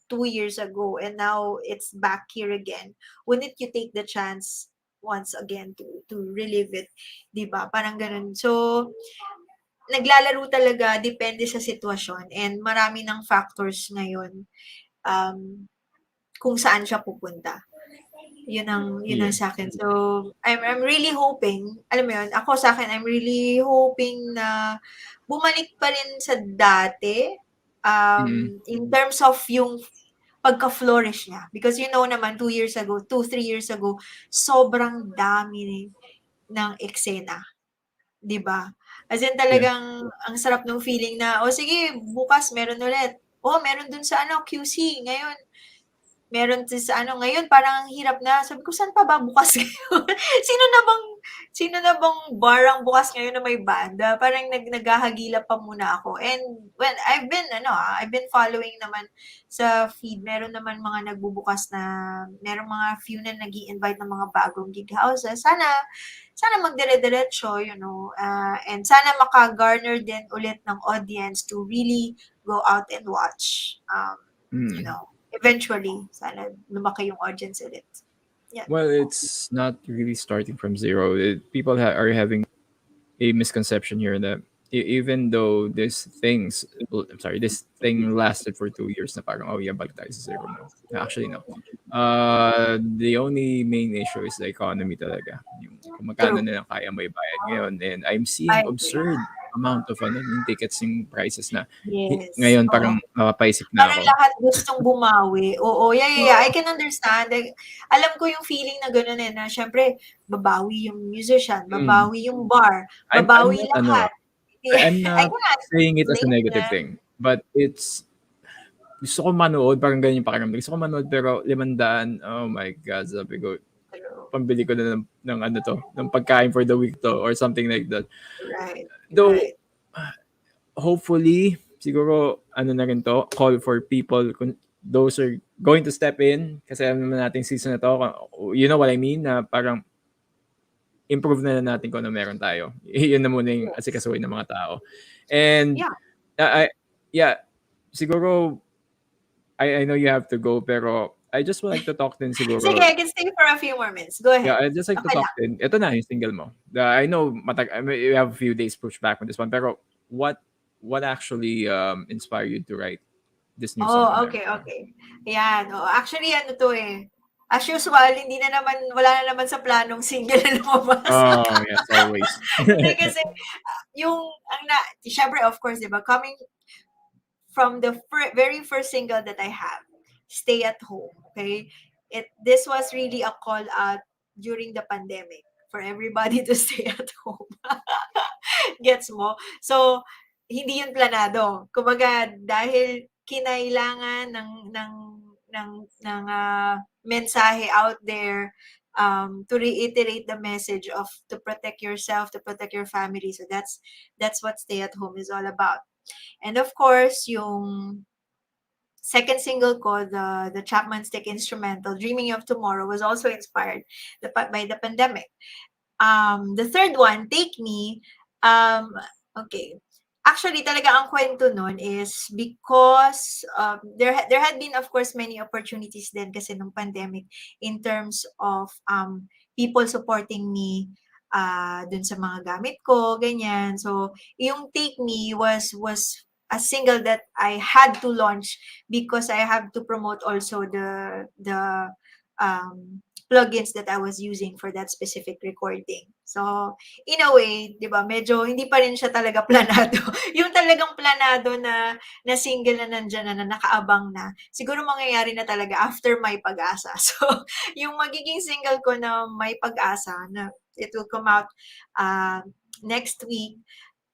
S2: 2 years ago and now it's back here again, wouldn't you take the chance once again to relive it, 'di ba? Parang gano'n. So, naglalaro talaga depende sa sitwasyon and marami ng factors ngayon, um, kung saan siya pupunta. Yun ang
S1: Yeah.
S2: sa'kin. So, I'm really hoping, alam mo yun, ako sa'kin, I'm really hoping na bumalik pa rin sa dati,
S1: Mm.
S2: in terms of yung pagka-flourish niya. Because naman 2 years ago, 3 years ago, sobrang dami ng eksena, 'di ba? As in
S1: Yeah.
S2: talagang ang sarap ng feeling na, "O sige, bukas meron ulit. Oh, meron dun sa QC, ngayon meron din sa ngayon parang ang hirap na." Sabi ko, "Saan pa ba bukas ngayon? Sino na bang sino na bang bar ang bukas ngayon na may banda?" Parang naghahagilap pa muna ako. And well, I've been following naman sa feed. Meron naman mga nagbubukas na, merong mga few na nag-i-invite ng mga bagong gig houses. Sana magdire-diretso, and sana maka-garner din ulit ng audience to really go out and watch.
S1: Mm.
S2: Eventually, sana lumaki yung audience ulit. Yan.
S1: Well, it's not really starting from zero. People are having a misconception here that even though this thing lasted for 2 years, na parang, oh yeah, balik tayo sa zero. No, actually, no. The only main issue is the economy talaga. Yung kung magkano
S2: True.
S1: na lang kaya may bayad ngayon. And I'm
S2: I
S1: seeing
S2: agree.
S1: absurd amount of yung tickets, yung prices na
S2: Yes.
S1: ngayon
S2: Oo.
S1: parang papaisip na
S2: Parang
S1: ako.
S2: lahat gustong bumawi. Oo, yeah. I can understand. Like, alam ko yung feeling na gano'n na syempre babawi yung musician,
S1: Mm.
S2: babawi yung bar,
S1: I'm
S2: babawi
S1: not
S2: lahat.
S1: I'm
S2: I
S1: not
S2: cannot
S1: saying it as a
S2: blame
S1: negative
S2: them.
S1: thing, but it's gusto ko manood, parang ganyan yung pakiramdam. Gusto ko manood pero 500, oh my God, sabi ko,
S2: True.
S1: pambili ko na ng ng pagkain for the week to or something like that.
S2: Right.
S1: Though, hopefully, siguro, na rin to, call for people, those are going to step in, kasi alam naman natin season na to, you know what I mean, na parang improve na natin kung ano meron tayo. Yun na muna yung asikasuhin ng mga tao. And,
S2: Yeah.
S1: yeah, siguro, I know you have to go, pero I just would like to talk din siguro.
S2: Sige, I can stay for a few more minutes. Go
S1: Yeah,
S2: ahead.
S1: I'd just like to
S2: Okay
S1: talk
S2: lang.
S1: din. Ito na yung single mo. I know you have a few days pushback on this one, pero what actually inspired you to write this new song na
S2: Oh,
S1: meron?
S2: okay. Yan. Oh, actually, as usual, wala na naman sa planong single na lumabas.
S1: Oh, yes, always.
S2: Hindi kasi, syempre, of course, diba, coming from the very first single that I have, Stay at Home, okay? This was really a call out during the pandemic for everybody to stay at home. Gets mo? So, hindi yun planado. Kumbaga, dahil kinailangan ng mensahe out there, to reiterate the message of to protect yourself, to protect your family. So that's what Stay at Home is all about. And of course, yung second single ko, the Chapman stick instrumental, Dreaming of Tomorrow, was also inspired by the pandemic. The third one, Take Me, okay. Actually, talaga ang kwento nun is because there had been, of course, many opportunities din kasi nung pandemic in terms of people supporting me dun sa mga gamit ko, ganyan. So, yung Take Me was a single that I had to launch because I have to promote also the plugins that I was using for that specific recording. So, in a way, 'di ba, medyo hindi pa rin siya talaga planado. Yung talagang planado na single na nandiyan na nakaabang na, siguro mangyayari na talaga after May Pag-asa. So, yung magiging single ko na May Pag-asa, na it will come out next week.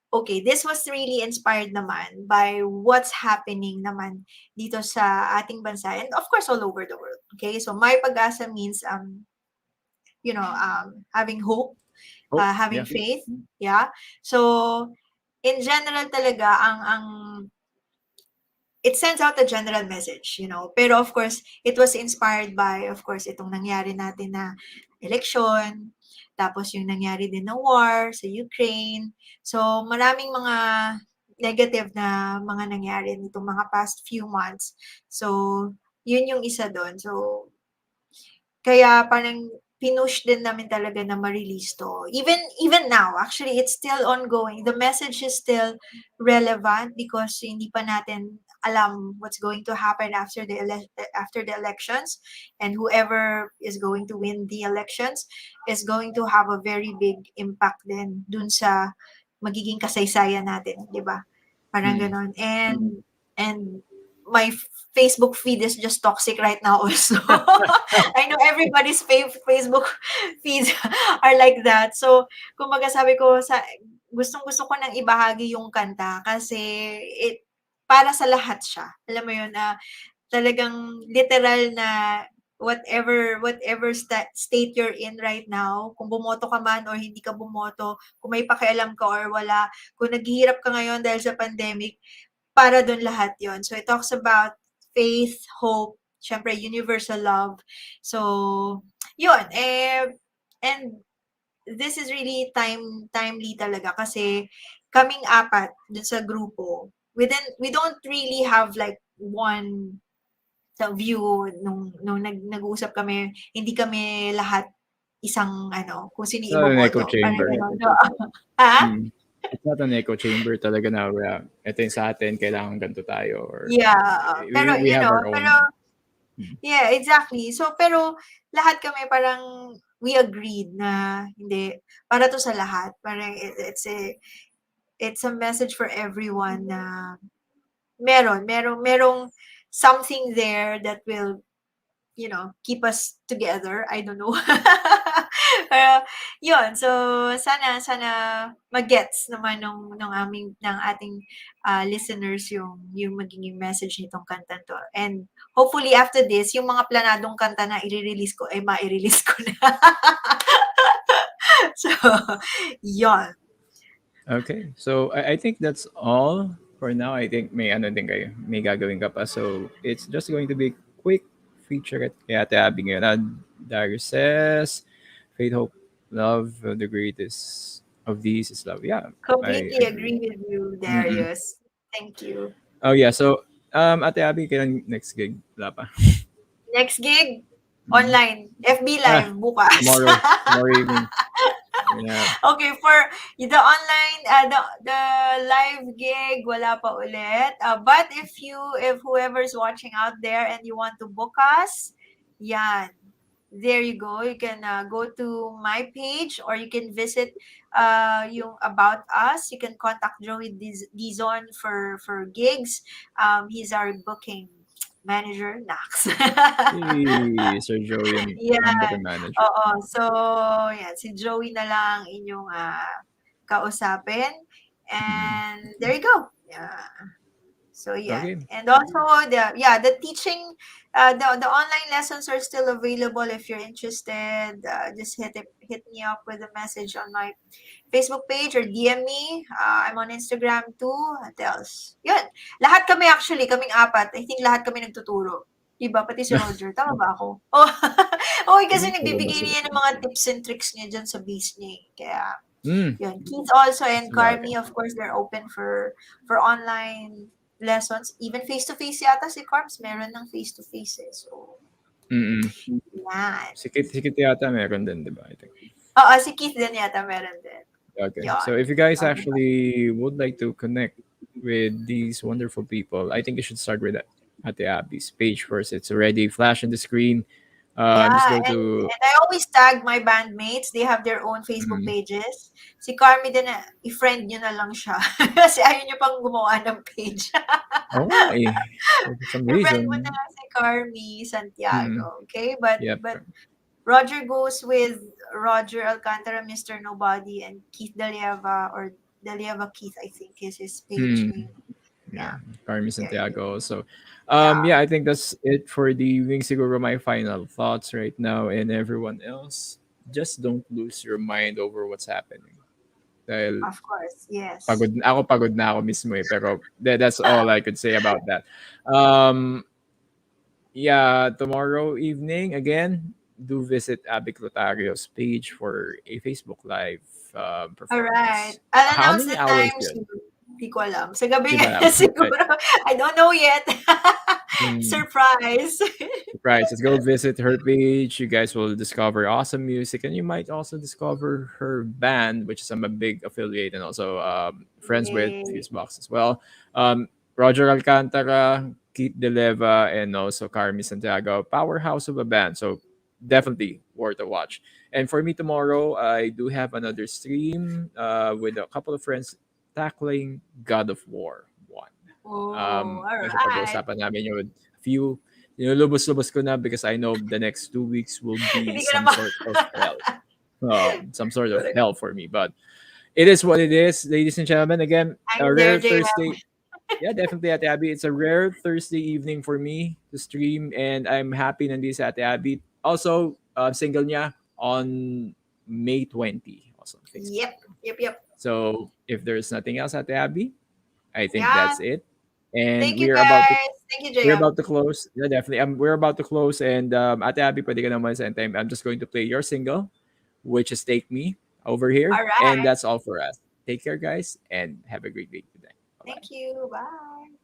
S2: Okay, this was really inspired naman by what's happening naman dito sa ating bansa and of course all over the world. Okay, so May Pag-asa means having hope,
S1: Oh,
S2: having
S1: yeah.
S2: faith. Yeah. So, in general talaga, it sends out a general message, Pero of course, it was inspired by, of course, itong nangyari natin na election, tapos yung nangyari din na war sa Ukraine. So, maraming mga negative na mga nangyari nitong mga past few months. So, yun yung isa doon. So, kaya parang pinush din namin talaga na ma-release to. Even now, actually, it's still ongoing. The message is still relevant because hindi pa natin alam what's going to happen after the elections, and whoever is going to win the elections is going to have a very big impact din dun sa magiging kasaysayan natin, di ba? Parang
S1: Mm.
S2: ganon. And my Facebook feed is just toxic right now also. I know everybody's Facebook feeds are like that. So, kumbaga sabi ko, gustong-gusto ko nang ibahagi yung kanta kasi para sa lahat siya. Alam mo yun, talagang literal na whatever state you're in right now, kung bumoto ka man or hindi ka bumoto, kung may pakialam ka or wala, kung naghihirap ka ngayon dahil sa pandemic, para dun lahat yon. So it talks about faith, hope, syempre universal love. So yun, and this is really timely talaga kasi kaming apat dun sa grupo, we don't really have like one sa view nung nag-uusap kami, hindi kami lahat isang ano, kung sino
S1: It's not an echo
S2: iboboto. Parang
S1: chamber.
S2: gano'n. Ha?
S1: Mm. It's not an echo chamber talaga na ito yung sa atin, kailangan ganito tayo. Or,
S2: Yeah. Pero,
S1: we have our own.
S2: pero, yeah, exactly. So, pero, lahat kami parang, we agreed na, hindi, para to sa lahat. Parang, it's a message for everyone na, merong something there that will, keep us together. I don't know. Pero, yun. So, sana mag-gets naman ng ating listeners yung magiging message nitong kanta to. And, hopefully, after this, yung mga planadong kanta na i-release ko, ay ma-release ko na. So, yun.
S1: Okay. So, I think that's all for now. I think may gagawin ka pa. So, it's just going to be quick feature at kay Ate Abby ngayon. Darius says, faith, hope, love, the greatest of these is love. Yeah.
S2: Completely agree with you, Darius. Thank you.
S1: Oh, yeah. So, Ate Abby, kailan next gig? Wala pa.
S2: Next gig? Online. FB Live, bukas.
S1: Tomorrow evening. Yeah.
S2: Okay, for the online, the live gig, wala pa ulit. But if whoever's watching out there and you want to book us, yan. There you go. You can go to my page or you can visit yung About Us. You can contact Joey Dizon for gigs. He's our booking manager, Nax.
S1: Hey, Sir Joey, ang manager.
S2: Oo. So, yan. Si Joey na lang inyong kausapin. And there you go. Yeah. So, yeah.
S1: Okay.
S2: And also, the teaching, the online lessons are still available if you're interested. Just hit me up with a message on my Facebook page or DM me. I'm on Instagram too. What else? Yun. Lahat kami actually, kaming apat. I think lahat kami nagtuturo. Diba? Pati si Roger. Tama ba ako? Oh, kasi nagbibigay niya ng mga tips and tricks niya dyan sa base niya. Kaya, yun. Keith also and Carmi, of course, they're open for online lessons. Even face-to-face yata si Carms, meron ng face-to-face eh. So, yan.
S1: Si Keith yata meron din, diba? I think.
S2: Oo, si Keith din yata meron din.
S1: Okay. So if you guys actually would like to connect with these wonderful people, I think you should start with Ate Abby's page first. It's already flash on the screen. Just go to...
S2: And I always tag my bandmates. They have their own Facebook pages. Si Carmi din, i-friend nyo na lang siya. Kasi ayaw nyo pang gumawa ng page.
S1: For some reason.
S2: I-friend mo na lang si Carmi Santiago. Okay? But Roger goes with Roger Alcantara, Mr. Nobody, and Keith Dalieva, or Dalieva Keith, I think is his page name.
S1: Yeah, Carmi Santiago. So, I think that's it for the evening. Siguro my final thoughts right now, and everyone else, just don't lose your mind over what's happening. Dahil,
S2: of course, yes.
S1: Pagod na ako mismo eh, pero that's all I could say about that. Tomorrow evening, again, do visit Abby Clutario's page for a Facebook Live performance.
S2: All right. I'll announce the times. Hindi ko alam. Sa gabi siguro. I don't know yet. Surprise.
S1: Surprise. Just go visit her page. You guys will discover awesome music, and you might also discover her band, which is I'm a big affiliate and also friends with
S2: Yay.
S1: Fuseboxx as well. Roger Alcantara, Keith DeLeva, and also Carmi Santiago, powerhouse of a band. So definitely worth a watch. And for me tomorrow, I do have another stream with a couple of friends tackling God of War 1.
S2: Oh, all
S1: Medyo
S2: right.
S1: pag-uusapan namin yung few nilulubos-lubos ko na because I know the next 2 weeks will be
S2: Hindi ko na
S1: some
S2: ma
S1: sort of hell. Some sort of hell for me. But it is what it is, ladies and gentlemen. Again, a
S2: I'm there,
S1: rare
S2: JM.
S1: Thursday. Yeah, definitely Ate Abby. It's a rare Thursday evening for me to stream, and I'm happy nandito sa Ate Abby. Also, single niya on May 20, also on Facebook.
S2: Yep, yep, yep.
S1: So if there's nothing else Ate Abby, I think
S2: Yeah.
S1: that's it. And
S2: Thank you, guys. Thank you,
S1: we're
S2: JM.
S1: about to close. Yeah, definitely. We're about to close. And Ate Abby, pwede ka naman sa time. I'm just going to play your single, which is Take Me over here.
S2: All
S1: And
S2: right.
S1: that's all for us. Take care, guys, and have a great week today. Bye
S2: Thank
S1: bye.
S2: you. Bye.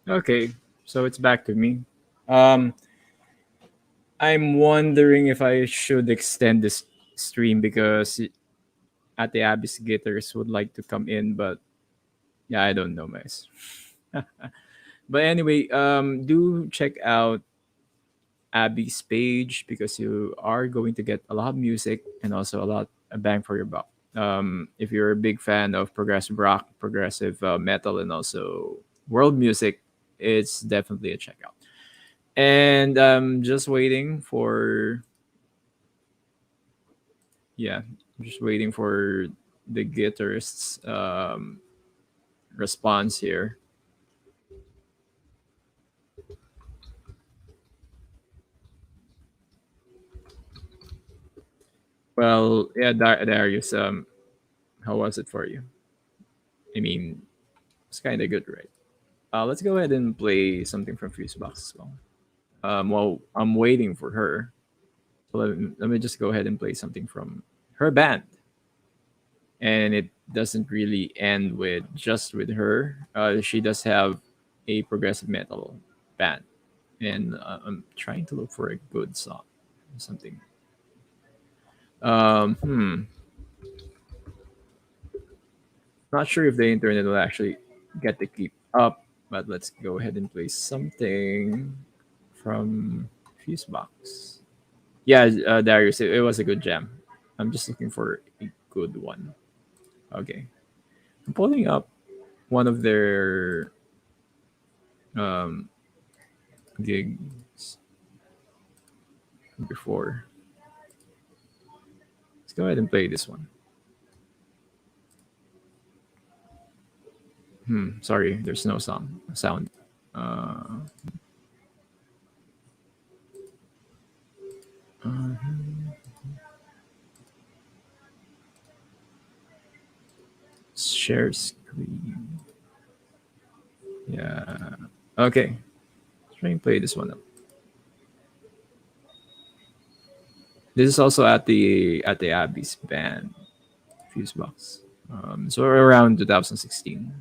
S1: Okay, so it's back to me. Um, I'm wondering if I should extend this stream because Ate Abby's guitars would like to come in, but yeah, I don't know, guys. But anyway, do check out Abby's page because you are going to get a lot of music and also a lot a bang for your buck. If you're a big fan of progressive rock, progressive metal, and also world music, it's definitely a checkout. And just waiting for yeah, just waiting for the guitarist's response here. Well, yeah, Darius, how was it for you? I mean, it's kind of good, right? Let's go ahead and play something from Fusebox as well. While I'm waiting for her, so let me just go ahead and play something from her band. And it doesn't really end with just with her. She does have a progressive metal band, and I'm trying to look for a good song, something. Hmm, not sure if the internet will actually get to keep up, but let's go ahead and play something from Fusebox. Yeah, Darius, it was a good jam. I'm just looking for a good one. Okay, I'm pulling up one of their um, gigs before. Let's go ahead and play this one. Sorry, there's no sound. Uh, uh, share screen. Yeah. Okay. Let's try and play this one up. This is also at the Abby's band Fusebox. So around 2016.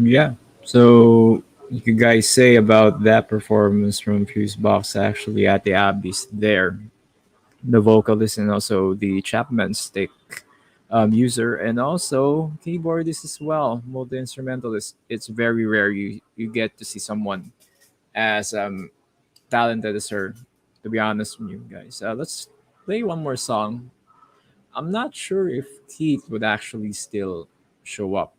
S1: Yeah. So, you could guys say about that performance from Fuseboxx actually at the Abbey's there? The vocalist and also the Chapman stick user and also keyboardist as well, multi instrumentalist. It's very rare you get to see someone as talented as her. To be honest with you guys, let's play one more song. I'm not sure if Keith would actually still show up,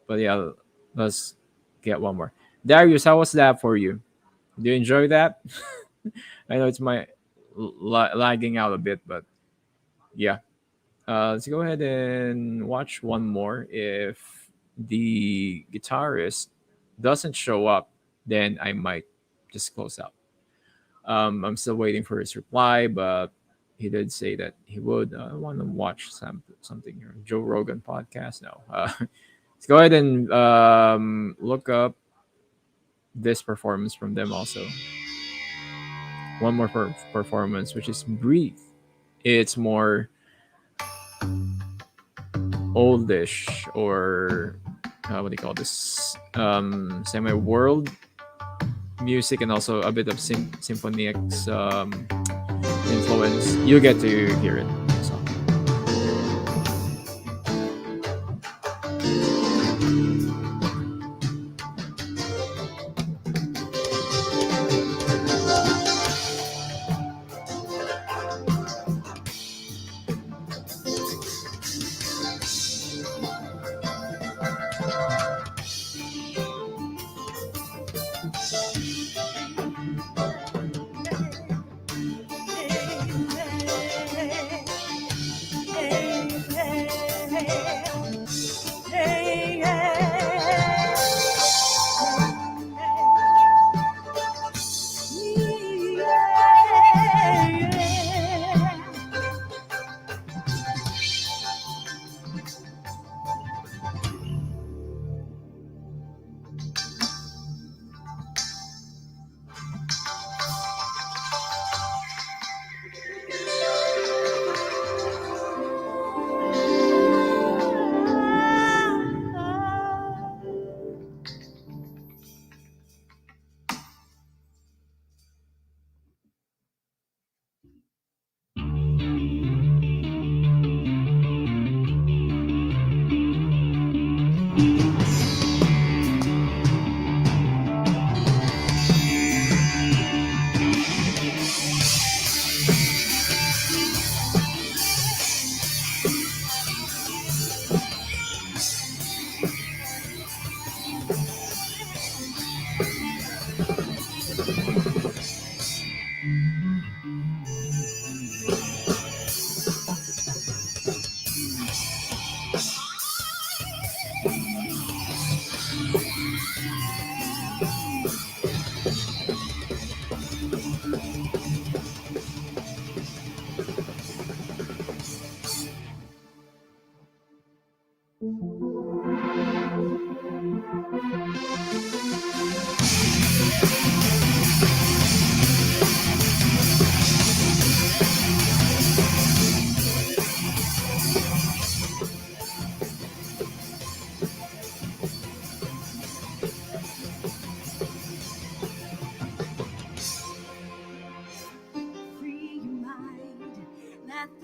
S1: but yeah, let's get one more. Darius, how was that for you? Do you enjoy that? I know it's my lagging out a bit, but yeah. Let's go ahead and watch one more. If the guitarist doesn't show up, then I might just close out. I'm still waiting for his reply, but he did say that he would. I want to watch something here. Joe Rogan podcast. No. Let's go ahead and look up this performance from them also. One more performance, which is Breathe. It's more oldish or what do you call this? Semi world music and also a bit of symphonic influence. You get to hear it. So.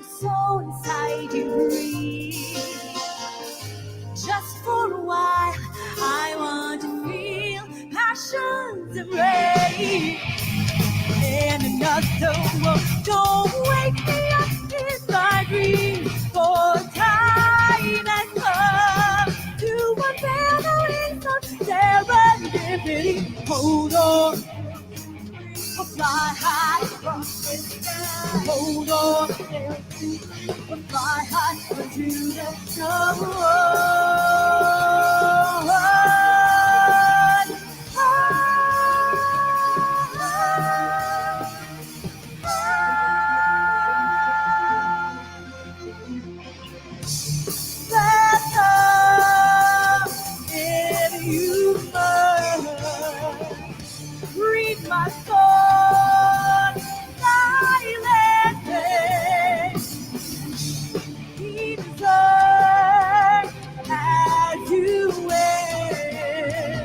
S3: soul inside you breathe. Just for a while, I want to feel passion's embrace. In another world, don't wake me up in my dreams. For time has come to unveil the wings of serendipity. Hold on, or fly high across the sky. Hold on, or fly high into the read my thoughts silently. He deserves as you will.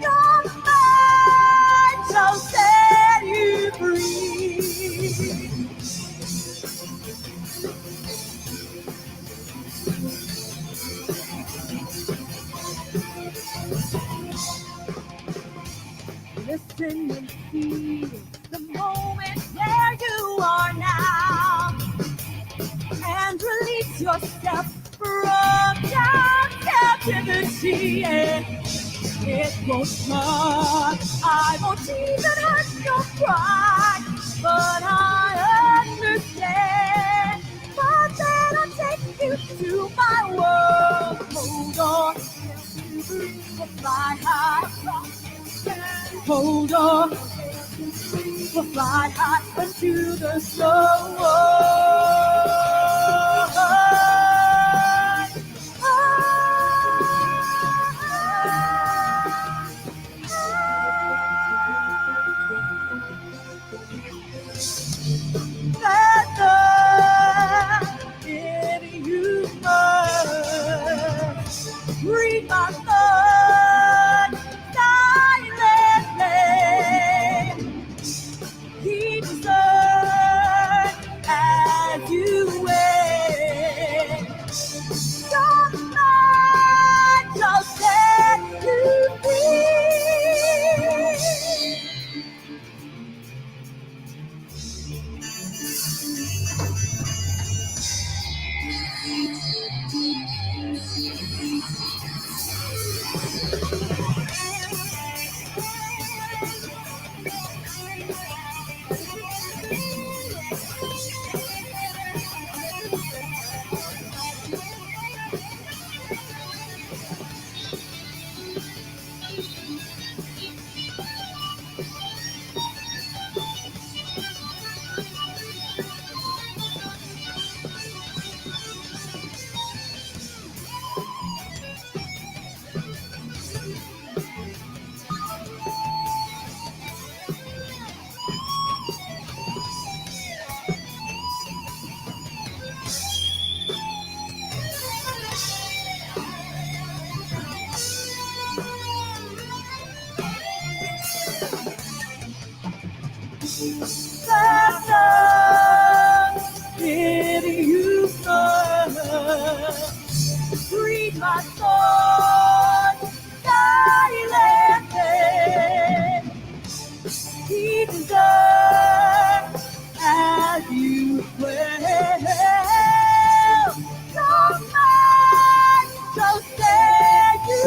S3: Your mind shall set you free. Listen and feel the moment where you are now, and release yourself from your captivity. It won't hurt, I won't even hurt your pride, but I understand. But then I'll take you to my world. Hold on, we'll fly high. Hold on, we'll fly high into the snow. In you must read my thoughts silently. He deserves as you will. Your mind shall set you free. In you must read my thoughts silently. He deserves as you will. Your mind shall set you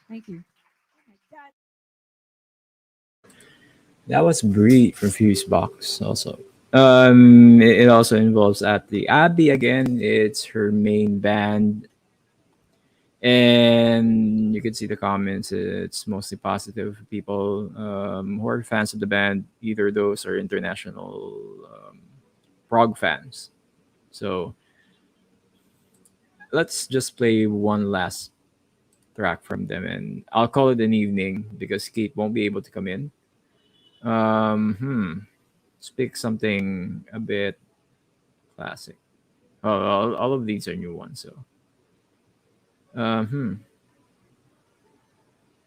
S3: Thank you.
S1: That was Breed from Fuseboxx also. It also involves at the Abbey again. It's her main band, and you can see the comments. It's mostly positive people who are fans of the band. Either those or international prog fans. So let's just play one last track from them, and I'll call it an evening because Kate won't be able to come in. Let's pick something a bit classic. Oh, all of these are new ones. So,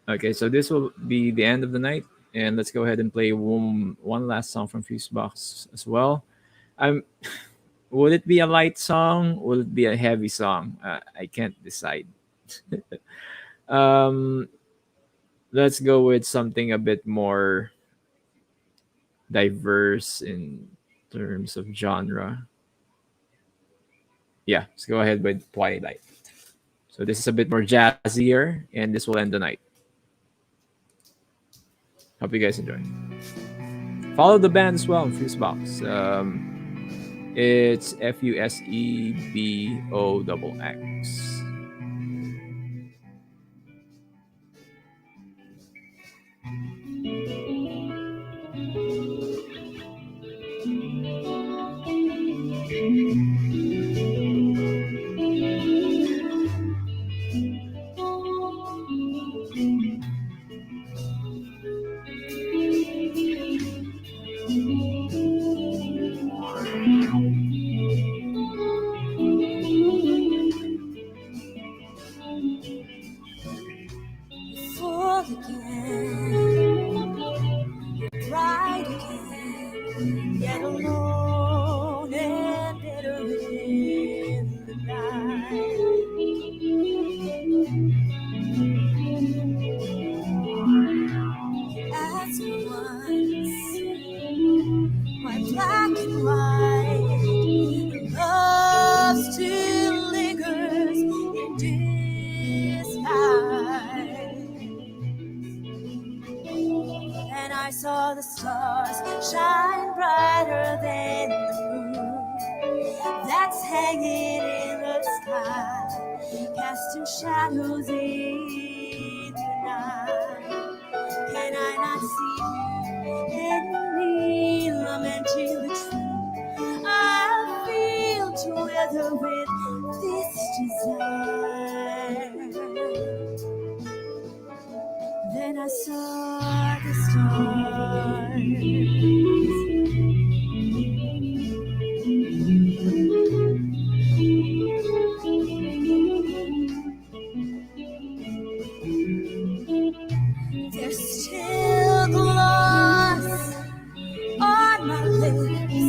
S1: okay, so this will be the end of the night, and let's go ahead and play one last song from Fuseboxx as well. I'm. Would it be a light song? Will it be a heavy song? I can't decide. um, let's go with something a bit more diverse in terms of genre. Yeah, let's go ahead with Twilight. So this is a bit more jazzier, and this will end the night. Hope you guys enjoy. Follow the band as well on Fuseboxx. It's FUSEBOXX.
S3: Fall again, bright again, yet alone and bitter in the night. As once, why black and white, love still lingers in disguise. And I saw the stars shine brighter than the moon that's hanging in the sky, casting shadows in the night. Can I not see you in me lamenting the truth? I feel to wither with this desire. Then I saw the stars. There's still gloss on my lips,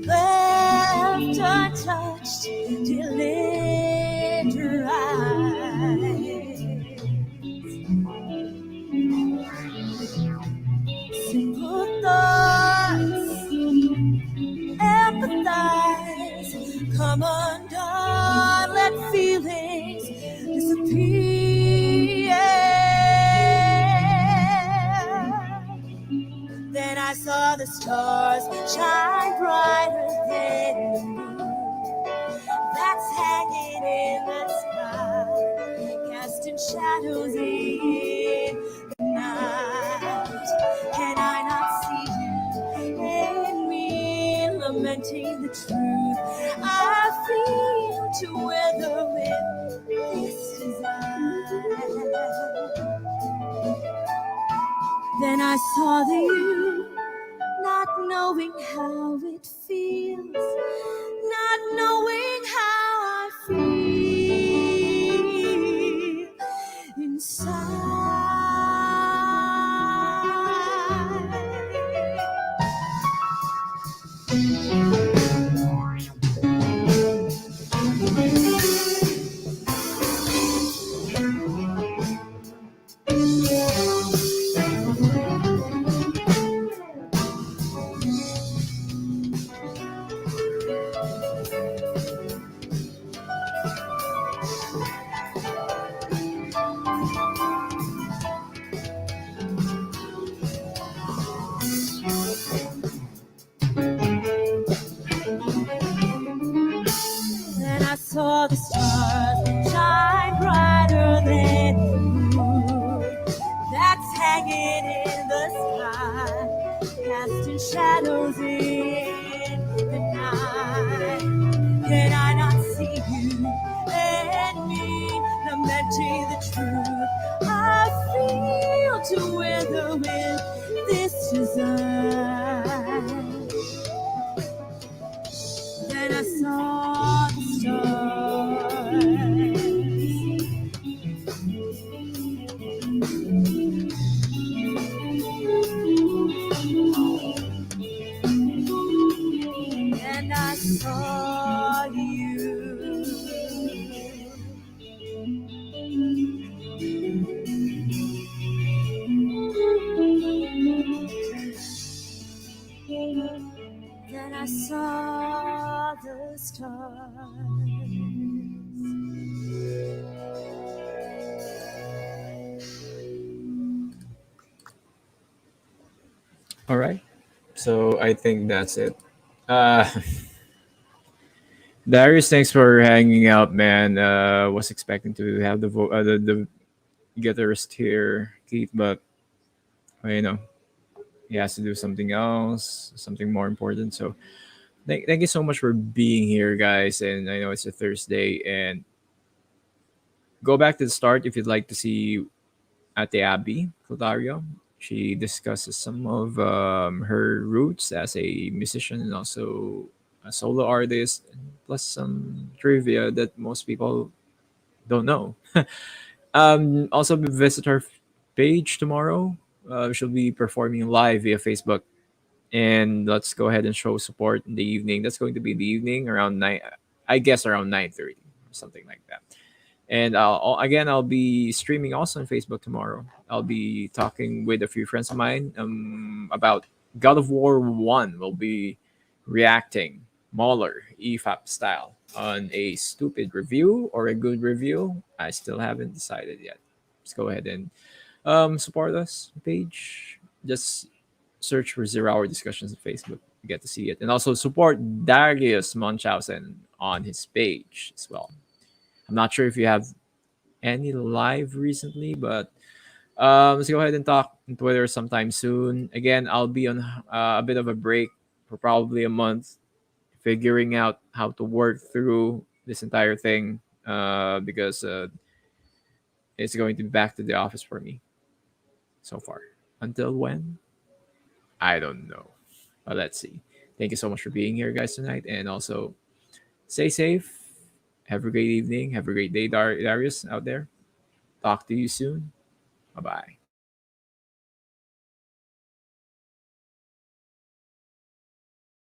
S3: left untouched till it dries. Simple thoughts, empathize, come undone, let feelings disappear. Then I saw the stars shine brighter than the moon that's hanging in the sky, casting shadows in the night. Can I not see you in me lamenting the truth? I feel to wither with this desire. Then I saw the you, not knowing how it feels, not knowing how I feel inside. Then I saw the stars shine brighter than the moon that's hanging in the sky, casting shadows in the night. Can I not see you and me lamenting reality, the truth I feel to weather with this design. Then I saw the stars. And I saw you. Then I saw the stars.
S1: All right. So I think that's it. Uh, Darius, thanks for hanging out, man. Was expecting to have the guitarist here, Keith, but you know he has to do something else, something more important. So thank you so much for being here, guys. And I know it's a Thursday, and go back to the start if you'd like to see at the Abbey, Clutario. She discusses some of her roots as a musician and also a solo artist, plus some trivia that most people don't know. Also, visit her page tomorrow. She'll be performing live via Facebook, and let's go ahead and show support in the evening. That's going to be in the evening around 9, I guess around 9:30 or something like that. And I'll be streaming also on Facebook tomorrow. I'll be talking with a few friends of mine about God of War 1. We'll be reacting Mauler EFAP style on a stupid review or a good review. I still haven't decided yet. Let's go ahead and support us page. Just search for 0 Hour Discussions on Facebook. You get to see it. And also support Darius Munchausen on his page as well. I'm not sure if you have any live recently, but let's go ahead and talk on Twitter sometime soon. Again, I'll be on a bit of a break for probably a month, figuring out how to work through this entire thing because it's going to be back to the office for me so far. Until when? I don't know. But let's see. Thank you so much for being here, guys, tonight. And also, stay safe. Have a great evening. Have a great day, Darius, out there. Talk to you soon. Bye bye.